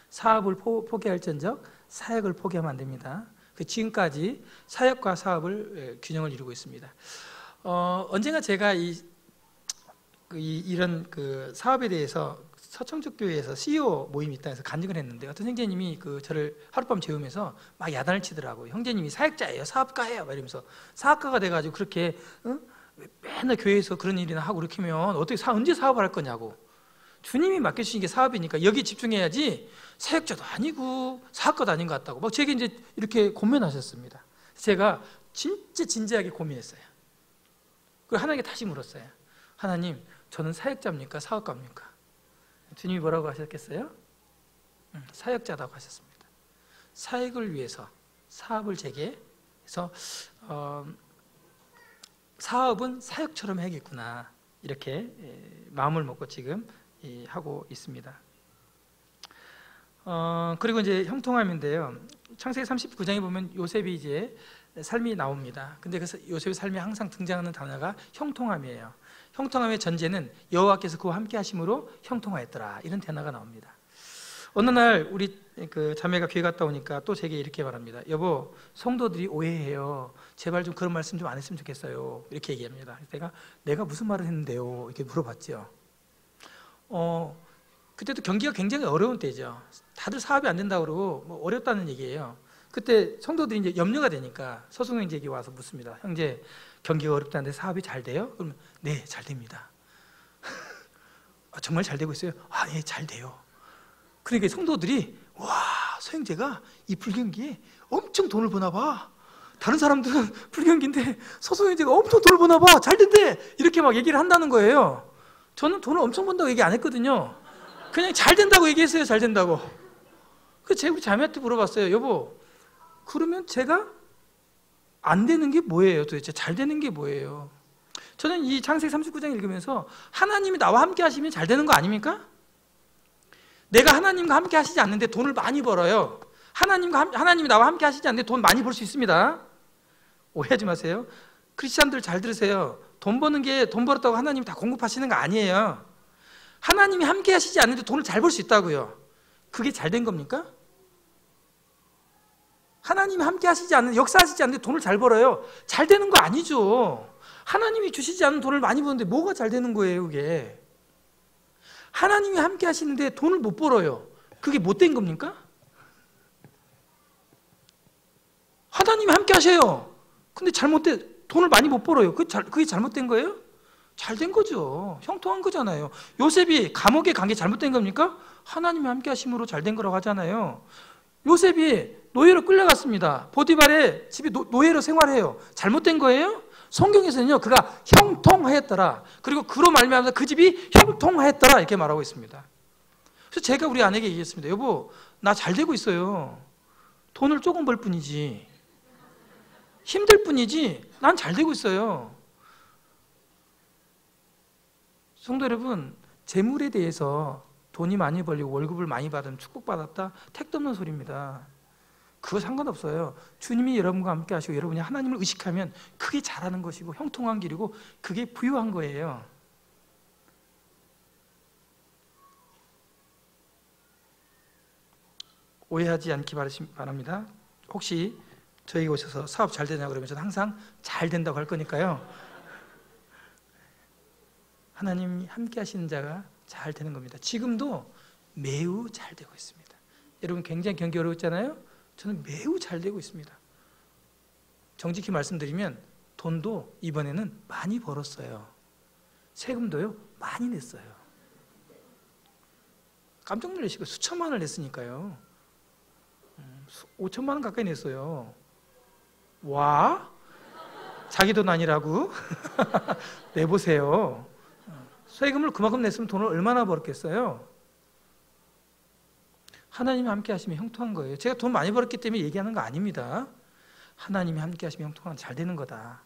사업을 포기할전적 사역을 포기하면 안 됩니다. 지금까지 사역과 사업을 균형을 이루고 있습니다. 언젠가 제가 이런 사업에 대해서 서청주교회에서 CEO 모임이 있다 해서 간증을 했는데, 어떤 형제님이 저를 하룻밤 재우면서 막 야단을 치더라고요. 형제님이 사역자예요, 사업가예요, 막 이러면서. 사업가가 돼가지고 그렇게 맨날 교회에서 그런 일이나 하고 그렇게 하면 언제 사업을 할 거냐고. 주님이 맡겨주신 게 사업이니까 여기 집중해야지 사역자도 아니고 사업가도 아닌 것 같다고 막 제게 이제 이렇게 고민하셨습니다. 제가 진짜 진지하게 고민했어요. 그리고 하나님께 다시 물었어요. 하나님, 저는 사역자입니까? 사업가입니까? 주님이 뭐라고 하셨겠어요? 사역자라고 하셨습니다. 사역을 위해서 사업을 제게 해서 사업은 사역처럼 해야겠구나, 이렇게 마음을 먹고 지금 하고 있습니다. 그리고 이제 형통함인데요. 창세기 39장에 보면 요셉이 이제 삶이 나옵니다. 근데 그 요셉의 삶에 항상 등장하는 단어가 형통함이에요. 형통함의 전제는 여호와께서 그와 함께 하심으로 형통하였더라, 이런 단어가 나옵니다. 어느 날 우리 자매가 교회 갔다 오니까 또 제게 이렇게 말합니다. 여보, 성도들이 오해해요. 제발 좀 그런 말씀 좀 안 했으면 좋겠어요. 이렇게 얘기합니다. 내가 무슨 말을 했는데요? 이렇게 물어봤죠. 그때도 경기가 굉장히 어려운 때죠. 다들 사업이 안 된다고 그러고 뭐 어렵다는 얘기예요. 그때 성도들이 이제 염려가 되니까 서승 형제에게 와서 묻습니다. 형제, 경기가 어렵다는데 사업이 잘 돼요? 그러면 네, 잘 됩니다. 아, 정말 잘 되고 있어요? 아, 예, 잘 돼요. 그러니까 성도들이 와, 서형제가 이 불경기에 엄청 돈을 버나 봐. 다른 사람들은 불경기인데 서승형제가 엄청 돈을 버나 봐. 잘 된대. 이렇게 막 얘기를 한다는 거예요. 저는 돈을 엄청 번다고 얘기 안 했거든요. 그냥 잘 된다고 얘기했어요. 잘 된다고. 그래서 제가 우리 자매한테 물어봤어요. 여보, 그러면 제가 안 되는 게 뭐예요? 도대체 잘 되는 게 뭐예요? 저는 이 창세기 39장 읽으면서 하나님이 나와 함께 하시면 잘 되는 거 아닙니까? 내가 하나님과 함께 하시지 않는데 돈을 많이 벌어요. 하나님이 나와 함께 하시지 않는데 돈 많이 벌 수 있습니다. 오해하지 마세요. 크리스찬들 잘 들으세요. 돈 벌었다고 하나님이 다 공급하시는 거 아니에요. 하나님이 함께 하시지 않는데 돈을 잘 벌 수 있다고요. 그게 잘 된 겁니까? 하나님이 함께 하시지 않는, 역사하시지 않는데 돈을 잘 벌어요. 잘 되는 거 아니죠. 하나님이 주시지 않는 돈을 많이 버는데 뭐가 잘 되는 거예요, 그게? 하나님이 함께 하시는데 돈을 못 벌어요. 그게 못된 겁니까? 하나님이 함께 하셔요. 근데 돈을 많이 못 벌어요. 그게 잘못된 거예요? 잘 된 거죠. 형통한 거잖아요. 요셉이 감옥에 간 게 잘못된 겁니까? 하나님이 함께 하심으로 잘 된 거라고 하잖아요. 요셉이 노예로 끌려갔습니다. 보디발의 집에 노예로 생활해요. 잘못된 거예요? 성경에서는요, 그가 형통하였더라. 그리고 그로 말미암아서 그 집이 형통하였더라 이렇게 말하고 있습니다. 그래서 제가 우리 아내에게 얘기했습니다. 여보, 나 잘 되고 있어요. 돈을 조금 벌 뿐이지, 힘들 뿐이지 난 잘 되고 있어요. 성도 여러분, 재물에 대해서 돈이 많이 벌리고 월급을 많이 받으면 축복받았다? 택도 없는 소리입니다. 그거 상관없어요. 주님이 여러분과 함께 하시고 여러분이 하나님을 의식하면 그게 잘하는 것이고 형통한 길이고 그게 부유한 거예요. 오해하지 않기 바랍니다. 혹시 저에게 오셔서 사업 잘 되냐고 그러면 저는 항상 잘 된다고 할 거니까요. 하나님이 함께 하시는 자가 잘 되는 겁니다. 지금도 매우 잘 되고 있습니다. 여러분 굉장히 경기 어려웠잖아요. 저는 매우 잘 되고 있습니다. 정직히 말씀드리면 돈도 이번에는 많이 벌었어요. 세금도요 많이 냈어요. 깜짝 놀라시고 수천만 원을 냈으니까요. 5천만 원 가까이 냈어요. 와? 자기 돈 아니라고? 내보세요. 세금을 그만큼 냈으면 돈을 얼마나 벌었겠어요? 하나님이 함께 하시면 형통한 거예요. 제가 돈 많이 벌었기 때문에 얘기하는 거 아닙니다. 하나님이 함께 하시면 형통한 잘 되는 거다.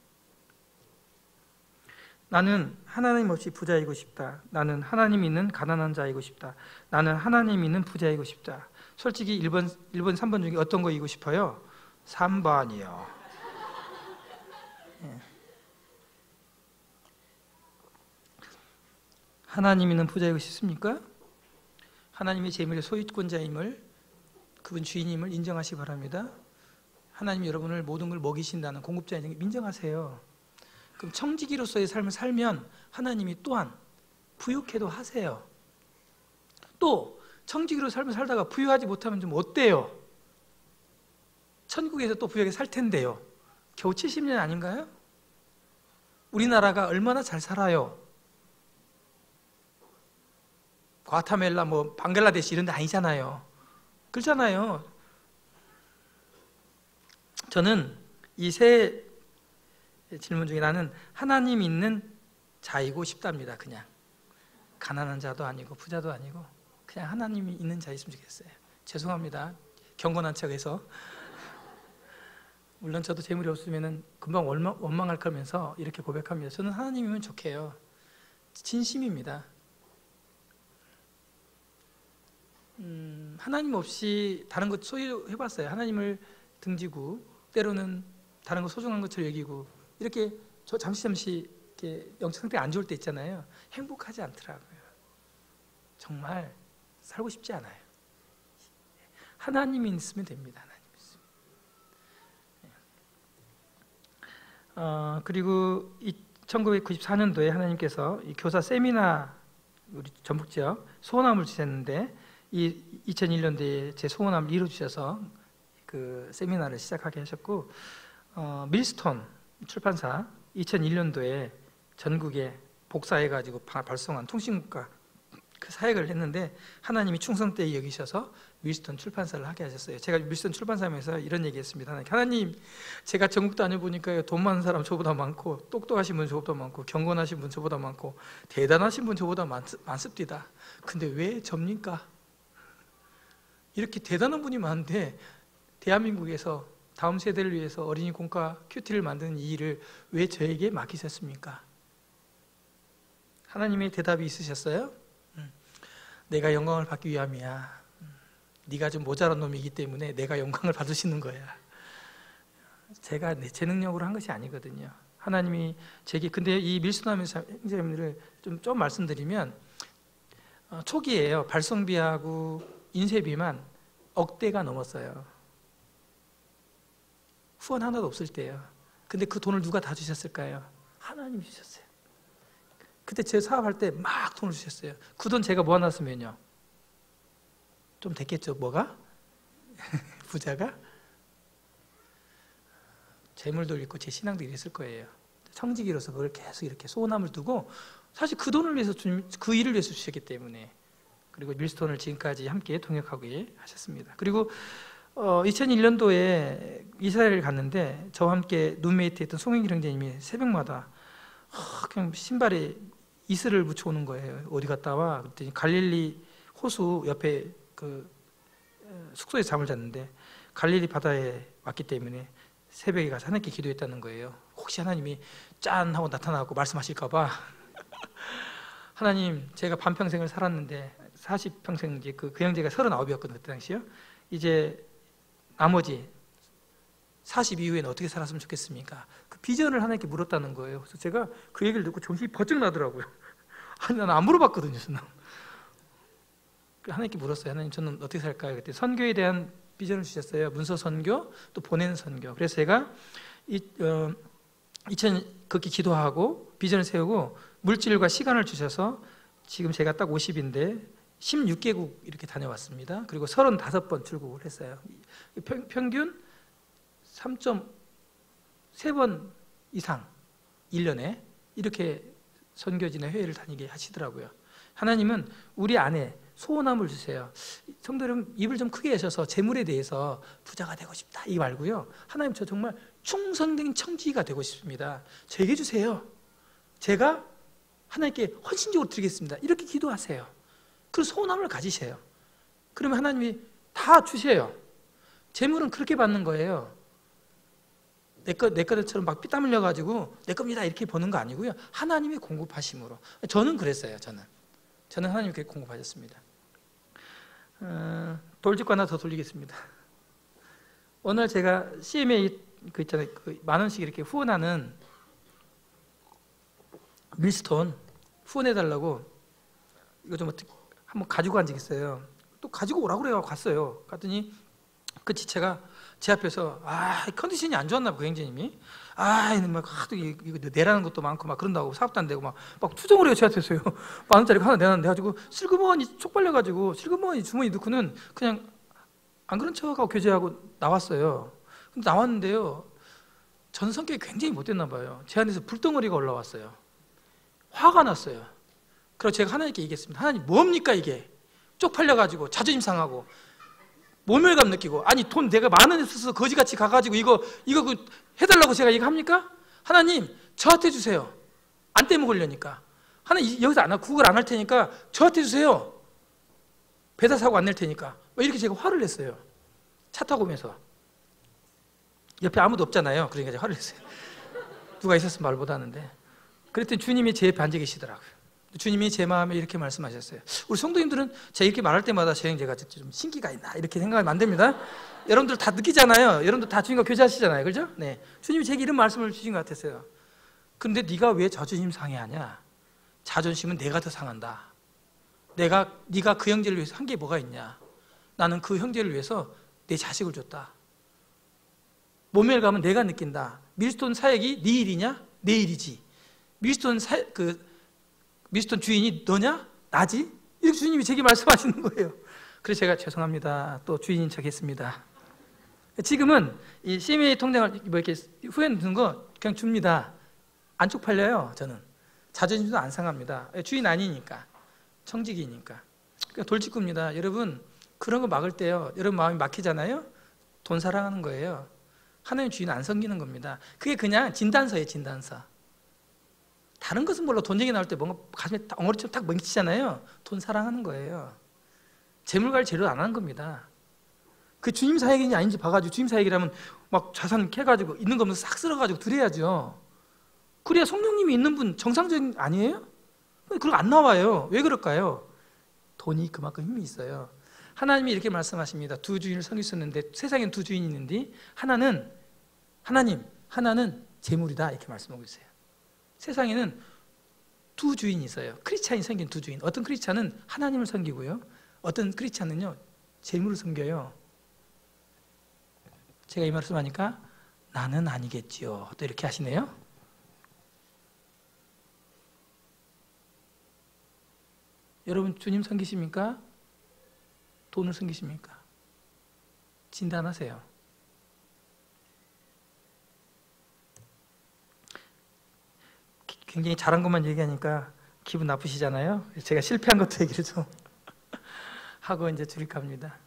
나는 하나님 없이 부자이고 싶다. 나는 하나님 있는 가난한 자이고 싶다. 나는 하나님 있는 부자이고 싶다. 솔직히 1번, 3번 중에 어떤 거이고 싶어요? 3번이요. 하나님 있는 부자이고 싶습니까? 하나님이 재물의 소유권자임을, 그분 주인임을 인정하시기 바랍니다. 하나님이 여러분을 모든 걸 먹이신다는 공급자임을 인정하세요. 그럼 청지기로서의 삶을 살면 하나님이 또한 부유케도 하세요. 또 청지기로 삶을 살다가 부유하지 못하면 좀 어때요? 천국에서 또 부유하게 살 텐데요. 겨우 70년 아닌가요? 우리나라가 얼마나 잘 살아요. 과타멜라, 방글라데시 이런 데 아니잖아요. 그렇잖아요. 저는 이 세 질문 중에 나는 하나님 있는 자이고 싶답니다. 그냥 가난한 자도 아니고 부자도 아니고 그냥 하나님이 있는 자였으면 좋겠어요. 죄송합니다. 경건한 척해서. 물론 저도 재물이 없으면 금방 원망할 거면서 이렇게 고백합니다. 저는 하나님이면 좋게요. 진심입니다. 하나님 없이 다른 것 소유해봤어요. 하나님을 등지고 때로는 다른 거 소중한 것처럼 여기고 이렇게 저 잠시 이렇게 영적 상태가 안 좋을 때 있잖아요. 행복하지 않더라고요. 정말 살고 싶지 않아요. 하나님이 있으면 됩니다. 하나님 있으면. 그리고 1994년도에 하나님께서 이 교사 세미나 우리 전북 지역 소원함을 주셨는데 이 2001년도에 제 소원함을 이루어 주셔서 그 세미나를 시작하게 하셨고, 밀스톤 출판사 2001년도에 전국에 복사해가지고 발송한 통신국가 그 사역을 했는데 하나님이 충성되게 여기셔서 밀스톤 출판사를 하게 하셨어요. 제가 밀스톤 출판사에서 이런 얘기했습니다. 하나님, 제가 전국 다녀보니까 돈 많은 사람 저보다 많고, 똑똑하신 분 저보다 많고, 경건하신 분 저보다 많고, 대단하신 분 저보다 많습니다. 근데 왜 접니까? 이렇게 대단한 분이 많은데 대한민국에서 다음 세대를 위해서 어린이 공과 큐티를 만드는 이 일을 왜 저에게 맡기셨습니까? 하나님의 대답이 있으셨어요? 내가 영광을 받기 위함이야. 네가 좀 모자란 놈이기 때문에 내가 영광을 받으시는 거야. 제가 제 능력으로 한 것이 아니거든요. 하나님이 제게. 근데 이 밀수나무 형제님들을 좀 말씀드리면, 초기에요. 발송비하고 인쇄비만 억대가 넘었어요. 후원 하나도 없을 때예요. 근데 그 돈을 누가 다 주셨을까요? 하나님이 주셨어요. 그때 제 사업할 때 막 돈을 주셨어요. 그 돈 제가 모아놨으면요, 좀 됐겠죠. 뭐가? 부자가? 재물도 있고 제 신앙도 이랬을 거예요. 청지기로서 그걸 계속 이렇게 소원함을 두고, 사실 그 돈을 위해서 주님, 그 일을 위해서 주셨기 때문에. 그리고 밀스톤을 지금까지 함께 동역하고 하셨습니다. 그리고 2001년도에 이스라엘을 갔는데 저와 함께 룸메이트 했던 송영길 형제님이 새벽마다 그냥 신발에 이슬을 묻혀오는 거예요. 어디 갔다 와? 그랬더니 갈릴리 호수 옆에 그 숙소에서 잠을 잤는데 갈릴리 바다에 왔기 때문에 새벽에 가서 하나님께 기도했다는 거예요. 혹시 하나님이 짠 하고 나타나고 말씀하실까 봐. 하나님, 제가 반평생을 살았는데 40평생, 이제 그 형제가 39이었거든요 그때 당시요. 이제 나머지 40 이후에는 어떻게 살았으면 좋겠습니까? 그 비전을 하나님께 물었다는 거예요. 그래서 제가 그 얘기를 듣고 정신이 번쩍 나더라고요. 아니, 나는 안 물어봤거든요. 저는. 하나님께 물었어요. 하나님, 저는 어떻게 살까요? 그때 선교에 대한 비전을 주셨어요. 문서 선교, 또 보내는 선교. 그래서 제가 그렇게 기도하고 비전을 세우고 물질과 시간을 주셔서 지금 제가 딱 50인데 16개국 이렇게 다녀왔습니다. 그리고 35번 출국을 했어요. 평균 3.3번 이상 1년에 이렇게 선교지나 회의를 다니게 하시더라고요. 하나님은 우리 안에 소원함을 주세요. 성도님, 입을 좀 크게 여셔서 재물에 대해서 부자가 되고 싶다 이 말고요. 하나님, 저 정말 충성된 청지기가 되고 싶습니다. 저에게 주세요. 제가 하나님께 헌신적으로 드리겠습니다. 이렇게 기도하세요. 그 소원함을 가지세요. 그러면 하나님이 다 주세요. 재물은 그렇게 받는 거예요. 내 것들처럼 막 피땀 흘려가지고 내 겁니다 이렇게 버는 거 아니고요. 하나님의 공급하심으로. 저는 그랬어요. 저는 하나님께 공급하셨습니다. 돌직구 하나 더 돌리겠습니다. 어느 날 제가 CMA 그 있잖아요. 그 만 원씩 이렇게 후원하는 밀스톤 후원해달라고 이거 좀 어떻게 한번 가지고 간 적이 있어요. 또 가지고 오라고 그래요. 갔어요. 갔더니 그 지체가 제 앞에서 컨디션이 안 좋았나 봐. 그 형제님이 막 하도 이거 내라는 것도 많고 막 그런다고 사업도 안 되고 막 투정을 해요. 제 앞에서요. 만 원짜리 하나 내놨는데 가지고 슬그머니 쪽팔려가지고 슬그머니 주머니 넣고는 그냥 안 그런 척하고 교제하고 나왔어요. 근데 나왔는데요, 전 성격이 굉장히 못됐나 봐요. 제 안에서 불덩어리가 올라왔어요. 화가 났어요. 그래서 제가 하나님께 얘기했습니다. 하나님, 뭡니까 이게? 쪽팔려가지고 자존심 상하고 모멸감 느끼고, 아니 돈 내가 만 원 써서 거지같이 가가지고 이거 그 해달라고 제가 이거 합니까? 하나님, 저한테 주세요. 안 떼먹으려니까. 하나님, 여기서 구걸 안 할 테니까 저한테 주세요. 배달 사고 안 낼 테니까. 이렇게 제가 화를 냈어요. 차 타고 오면서. 옆에 아무도 없잖아요. 그러니까 제가 화를 냈어요. 누가 있었으면 말 못하는데. 그랬더니 주님이 제 옆에 앉아 계시더라고요. 주님이 제 마음에 이렇게 말씀하셨어요. 우리 성도님들은 제가 이렇게 말할 때마다 제가 좀 신기가 있나 이렇게 생각하면 안 됩니다. 여러분들 다 느끼잖아요. 여러분들 다 주님과 교제하시잖아요. 그렇죠? 네. 주님이 제게 이런 말씀을 주신 것 같았어요. 근데 네가 왜 자존심 상해하냐? 자존심은 내가 더 상한다. 네가 그 형제를 위해서 한 게 뭐가 있냐? 나는 그 형제를 위해서 내 자식을 줬다. 모멸감은 내가 느낀다. 밀스톤 사역이 네 일이냐? 내 일이지. 밀스톤 주인이 너냐? 나지? 이렇게 주님이 제게 말씀하시는 거예요. 그래서 제가 죄송합니다. 또 주인인 척 했습니다. 지금은 이 CMA 통장을 뭐 이렇게 후에 넣는 거 그냥 줍니다. 안 쪽팔려요, 저는. 자존심도 안 상합니다. 주인 아니니까. 청직이니까. 그러니까 돌직구입니다. 여러분, 그런 거 막을 때요, 여러분 마음이 막히잖아요? 돈 사랑하는 거예요. 하나님 주인 안 섬기는 겁니다. 그게 그냥 진단서예요, 진단서. 다른 것은 몰라. 돈 얘기 나올 때 뭔가 가슴에 엉어리처럼 딱 뭉치잖아요. 돈 사랑하는 거예요. 재물 관리 제대로 안 하는 겁니다. 그 주님 사역인지 아닌지 봐가지고, 주님 사역이라면 막 자산 캐가지고 있는 거 없는 싹 쓸어가지고 드려야죠. 그래야 성령님이 있는 분 정상적인 아니에요? 그런 거 안 나와요. 왜 그럴까요? 돈이 그만큼 힘이 있어요. 하나님이 이렇게 말씀하십니다. 두 주인을 섬길 수 있는데, 세상엔 두 주인이 있는데 하나는 재물이다, 이렇게 말씀하고 있어요. 세상에는 두 주인이 있어요. 크리스찬이 섬긴 두 주인. 어떤 크리스찬은 하나님을 섬기고요, 어떤 크리스찬은요 재물을 섬겨요. 제가 이 말씀하니까 나는 아니겠지요, 또 이렇게 하시네요. 여러분, 주님 섬기십니까? 돈을 섬기십니까? 진단하세요. 굉장히 잘한 것만 얘기하니까 기분 나쁘시잖아요. 제가 실패한 것도 얘기를 좀 하고 이제 줄일까 합니다.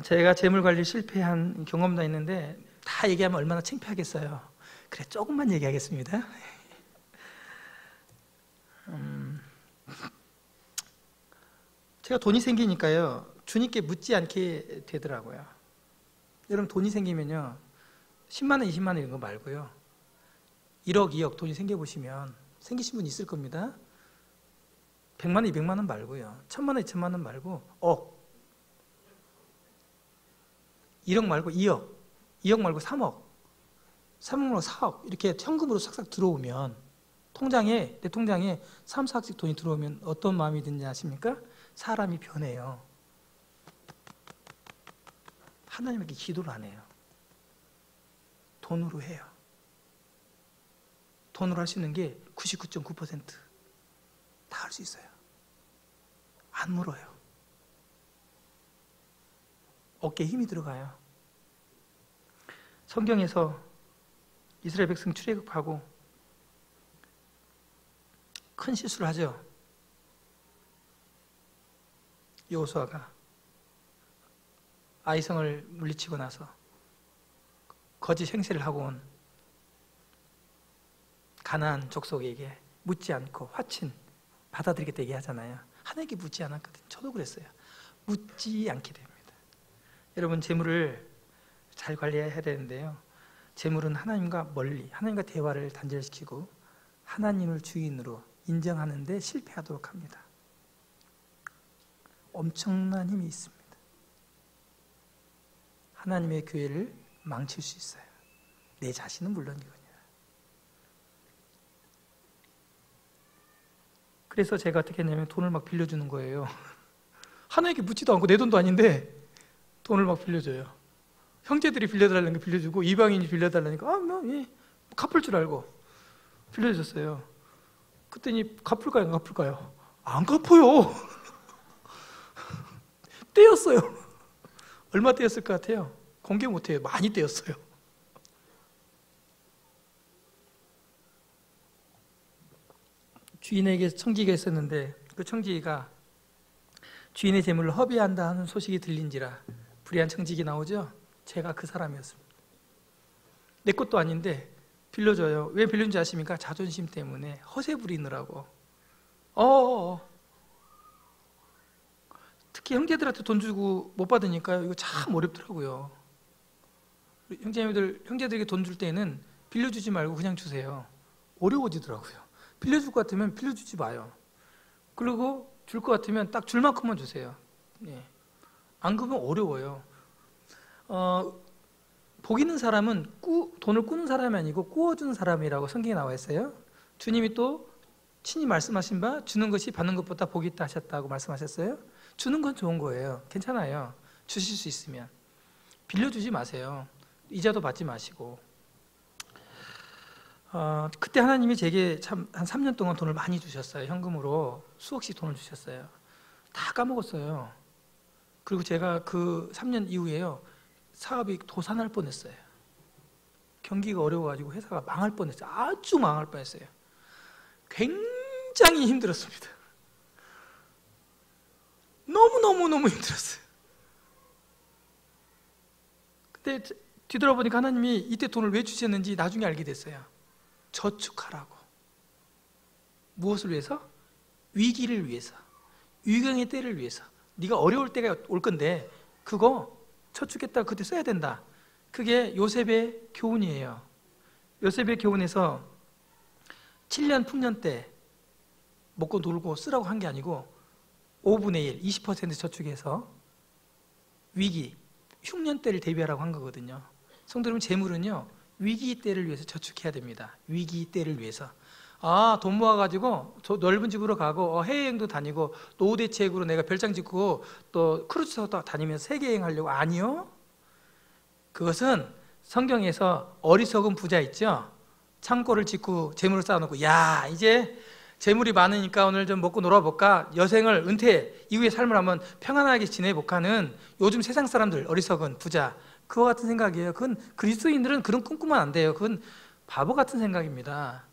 제가 재물 관리 실패한 경험도 있는데 다 얘기하면 얼마나 창피하겠어요. 그래, 조금만 얘기하겠습니다. 제가 돈이 생기니까요, 주님께 묻지 않게 되더라고요. 여러분, 돈이 생기면요, 10만 원, 20만 원 이런 거 말고요, 1억, 2억 돈이 생겨보시면, 생기신 분 있을 겁니다. 100만 원, 200만 원 말고요, 1000만 원, 2000만 원 말고 1억 말고 2억, 2억 말고 3억, 3억 말고 4억 이렇게 현금으로 싹싹 들어오면, 내 통장에 3, 4억씩 돈이 들어오면 어떤 마음이 드는지 아십니까? 사람이 변해요. 하나님에게 기도를 안 해요. 돈으로 해요. 돈으로 할 수 있는 게 99.9% 다 할 수 있어요. 안 물어요. 어깨에 힘이 들어가요. 성경에서 이스라엘 백성 출애굽하고 큰 실수를 하죠. 여호수아가 아이성을 물리치고 나서 거짓 행세를 하고 온 가나안 족속에게 묻지 않고 화친 받아들이겠다 얘기하잖아요. 하나님께 묻지 않았거든요. 저도 그랬어요. 묻지 않게 됩니다. 여러분, 재물을 잘 관리해야 되는데요, 재물은 하나님과 멀리, 하나님과 대화를 단절시키고 하나님을 주인으로 인정하는데 실패하도록 합니다. 엄청난 힘이 있습니다. 하나님의 교회를 망칠 수 있어요. 내 자신은 물론이거든요. 그래서 제가 어떻게 했냐면 돈을 막 빌려주는 거예요. 하나님께 묻지도 않고 내 돈도 아닌데 돈을 막 빌려줘요. 형제들이 빌려달라는 거 빌려주고, 이방인이 빌려달라니까 갚을 줄 알고 빌려줬어요. 그랬더니 갚을까요, 안 갚을까요? 안 갚아요. 떼었어요. 얼마 떼었을 것 같아요? 공개 못해요. 많이 떼었어요. 주인에게 청지기가 있었는데, 그 청지기가 주인의 재물을 허비한다 하는 소식이 들린지라 불의한 청지기 나오죠? 제가 그 사람이었습니다. 내 것도 아닌데 빌려줘요. 왜 빌려준지 아십니까? 자존심 때문에, 허세 부리느라고. 특히 형제들한테 돈 주고 못 받으니까요, 이거 참 어렵더라고요. 형제들에게 돈 줄 때는 빌려주지 말고 그냥 주세요. 어려워지더라고요. 빌려줄 것 같으면 빌려주지 마요. 그리고 줄 것 같으면 딱 줄 만큼만 주세요. 안 그러면 어려워요. 복 있는 사람은 돈을 꾸는 사람이 아니고 꾸어주는 사람이라고 성경에 나와 있어요. 주님이 또 친히 말씀하신 바 주는 것이 받는 것보다 복이 있다 하셨다고 말씀하셨어요. 주는 건 좋은 거예요. 괜찮아요. 주실 수 있으면. 빌려주지 마세요. 이자도 받지 마시고. 그때 하나님이 제게 참 한 3년 동안 돈을 많이 주셨어요. 현금으로 수억씩 돈을 주셨어요. 다 까먹었어요. 그리고 제가 그 3년 이후에요, 사업이 도산할 뻔했어요. 경기가 어려워가지고 회사가 망할 뻔했어요. 아주 망할 뻔했어요. 굉장히 힘들었습니다. 너무너무 힘들었어요. 근데 뒤돌아보니까 하나님이 이때 돈을 왜 주셨는지 나중에 알게 됐어요. 저축하라고. 무엇을 위해서? 위기를 위해서, 위경의 때를 위해서. 네가 어려울 때가 올 건데 그거 저축했다가 그때 써야 된다. 그게 요셉의 교훈이에요. 요셉의 교훈에서 7년 풍년 때 먹고 놀고 쓰라고 한 게 아니고 5분의 1, 20% 저축해서 위기, 흉년 때를 대비하라고 한 거거든요. 성도 여러분, 재물은요, 위기 때를 위해서 저축해야 됩니다. 위기 때를 위해서. 돈 모아가지고 저 넓은 집으로 가고 해외여행도 다니고 노후 대책으로 내가 별장 짓고 또 크루즈도 다니면서 세계여행 하려고. 아니요. 그것은 성경에서 어리석은 부자 있죠. 창고를 짓고 재물을 쌓아놓고, 야, 이제 재물이 많으니까 오늘 좀 먹고 놀아볼까, 여생을 은퇴 이후의 삶을 한번 평안하게 지내볼까 하는 요즘 세상 사람들, 어리석은 부자, 그와 같은 생각이에요. 그건 그리스도인들은 그런 꿈꾸면 안 돼요. 그건 바보 같은 생각입니다.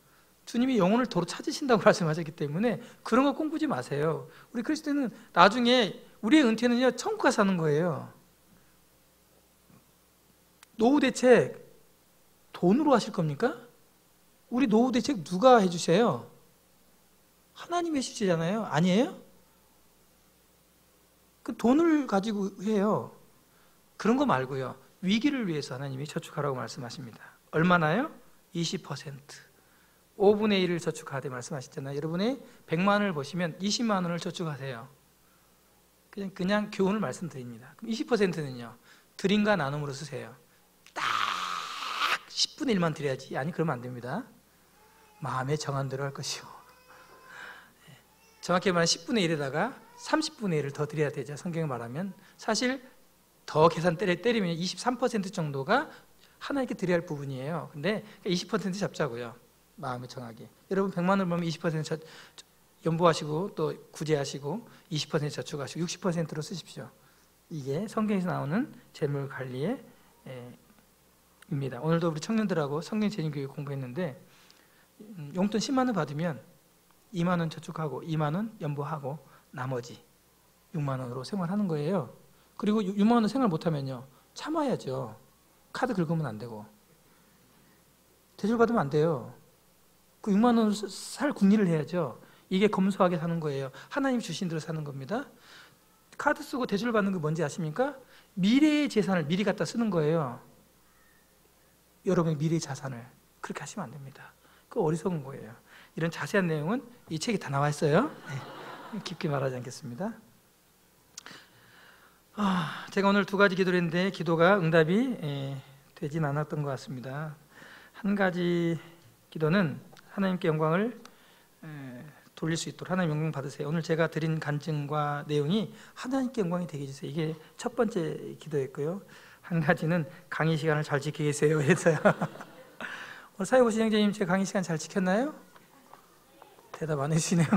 주님이 영혼을 도로 찾으신다고 말씀하셨기 때문에 그런 거 꿈꾸지 마세요. 우리 그리스도인은 나중에 우리의 은퇴는요, 천국 가서 사는 거예요. 노후 대책 돈으로 하실 겁니까? 우리 노후 대책 누가 해주세요? 하나님이 해주시잖아요. 아니에요? 그 돈을 가지고 해요. 그런 거 말고요, 위기를 위해서 하나님이 저축하라고 말씀하십니다. 얼마나요? 20%, 5분의 1을 저축하되 말씀하셨잖아요. 여러분의 100만 원을 보시면 20만 원을 저축하세요. 그냥 교훈을 말씀드립니다. 그럼 20%는요 드림과 나눔으로 쓰세요. 딱 10분의 1만 드려야지. 아니, 그러면 안 됩니다. 마음에 정한 대로 할 것이요. 정확히 말하면 10분의 1에다가 30분의 1을 더 드려야 되죠. 성경에 말하면. 사실 더 계산 때리면 23% 정도가 하나님께 드려야 할 부분이에요. 근데 20% 잡자고요. 마음에 정하게. 여러분 100만 원을 보면 20% 연보하시고 또 구제하시고 20% 저축하시고 60%로 쓰십시오. 이게 성경에서 나오는 재물 관리의 입니다. 오늘도 우리 청년들하고 성경 재림교육 공부했는데, 용돈 10만 원 받으면 2만 원 저축하고 2만 원 연보하고 나머지 6만 원으로 생활하는 거예요. 그리고 6만 원 생활 못하면요, 참아야죠. 카드 긁으면 안 되고 대출 받으면 안 돼요. 그 6만 원으로 살 궁리를 해야죠. 이게 검소하게 사는 거예요. 하나님 주신 대로 사는 겁니다. 카드 쓰고 대출 받는 게 뭔지 아십니까? 미래의 재산을 미리 갖다 쓰는 거예요. 여러분의 미래의 자산을. 그렇게 하시면 안 됩니다. 그거 어리석은 거예요. 이런 자세한 내용은 이 책에 다 나와 있어요. 네, 깊게 말하지 않겠습니다. 제가 오늘 두 가지 기도를 했는데 기도가 응답이 되진 않았던 것 같습니다. 한 가지 기도는 하나님께 영광을 돌릴 수 있도록 하나님 영광 받으세요. 오늘 제가 드린 간증과 내용이 하나님께 영광이 되게 해주세요. 이게 첫 번째 기도였고요. 한 가지는 강의 시간을 잘 지키게 해주세요. 해서요. 오늘 사회부 시장님, 제 강의 시간 잘 지켰나요? 대답 안 해주시네요.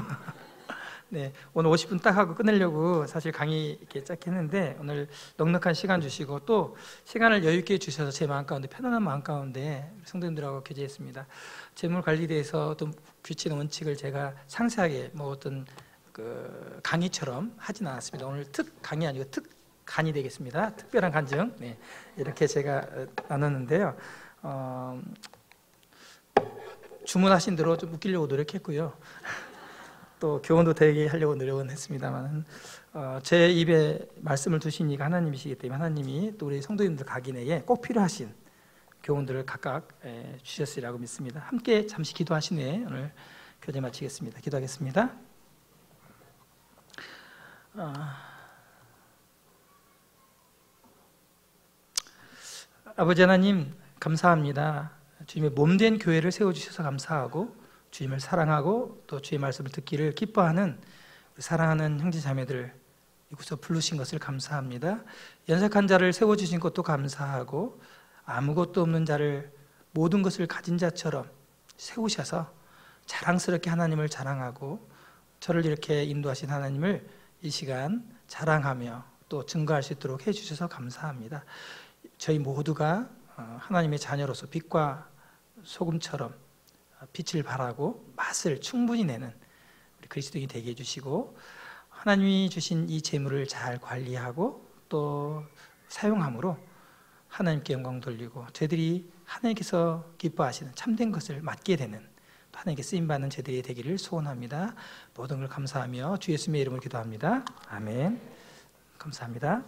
네, 오늘 50분 딱 하고 끝내려고 사실 강의 이렇게 짝 했는데, 오늘 넉넉한 시간 주시고 또 시간을 여유 있게 주셔서 제 마음 가운데, 편안한 마음 가운데 성도님들하고 교제했습니다. 재물 관리에 대해서 어떤 규칙 원칙을 제가 상세하게 어떤 그 강의처럼 하진 않았습니다. 오늘 특 강의 아니고 특 간이 되겠습니다. 특별한 간증. 네, 이렇게 제가 나눴는데요. 주문하신 대로 좀 웃기려고 노력했고요. 또 교훈도 되게 하려고 노력은 했습니다만, 제 입에 말씀을 두신 이가 하나님이시기 때문에 하나님이 또 우리 성도님들 각인에게 꼭 필요하신 교훈들을 각각 주셨으리라고 믿습니다. 함께 잠시 기도하신 후에 오늘 교제 마치겠습니다. 기도하겠습니다. 아버지 하나님, 감사합니다. 주님의 몸된 교회를 세워주셔서 감사하고, 주님을 사랑하고 또 주의 말씀을 듣기를 기뻐하는 사랑하는 형제자매들 이곳에 부르신 것을 감사합니다. 연약한 자를 세워주신 것도 감사하고, 아무것도 없는 자를 모든 것을 가진 자처럼 세우셔서 자랑스럽게 하나님을 자랑하고 저를 이렇게 인도하신 하나님을 이 시간 자랑하며 또 증거할 수 있도록 해주셔서 감사합니다. 저희 모두가 하나님의 자녀로서 빛과 소금처럼 빛을 발하고 맛을 충분히 내는 우리 그리스도인이 되게 해주시고, 하나님이 주신 이 재물을 잘 관리하고 또 사용함으로 하나님께 영광 돌리고 저희들이 하나님께서 기뻐하시는 참된 것을 맡게 되는, 하나님께 쓰임받는 저희들이 되기를 소원합니다. 모든 걸 감사하며 주 예수님의 이름으로 기도합니다. 아멘. 감사합니다.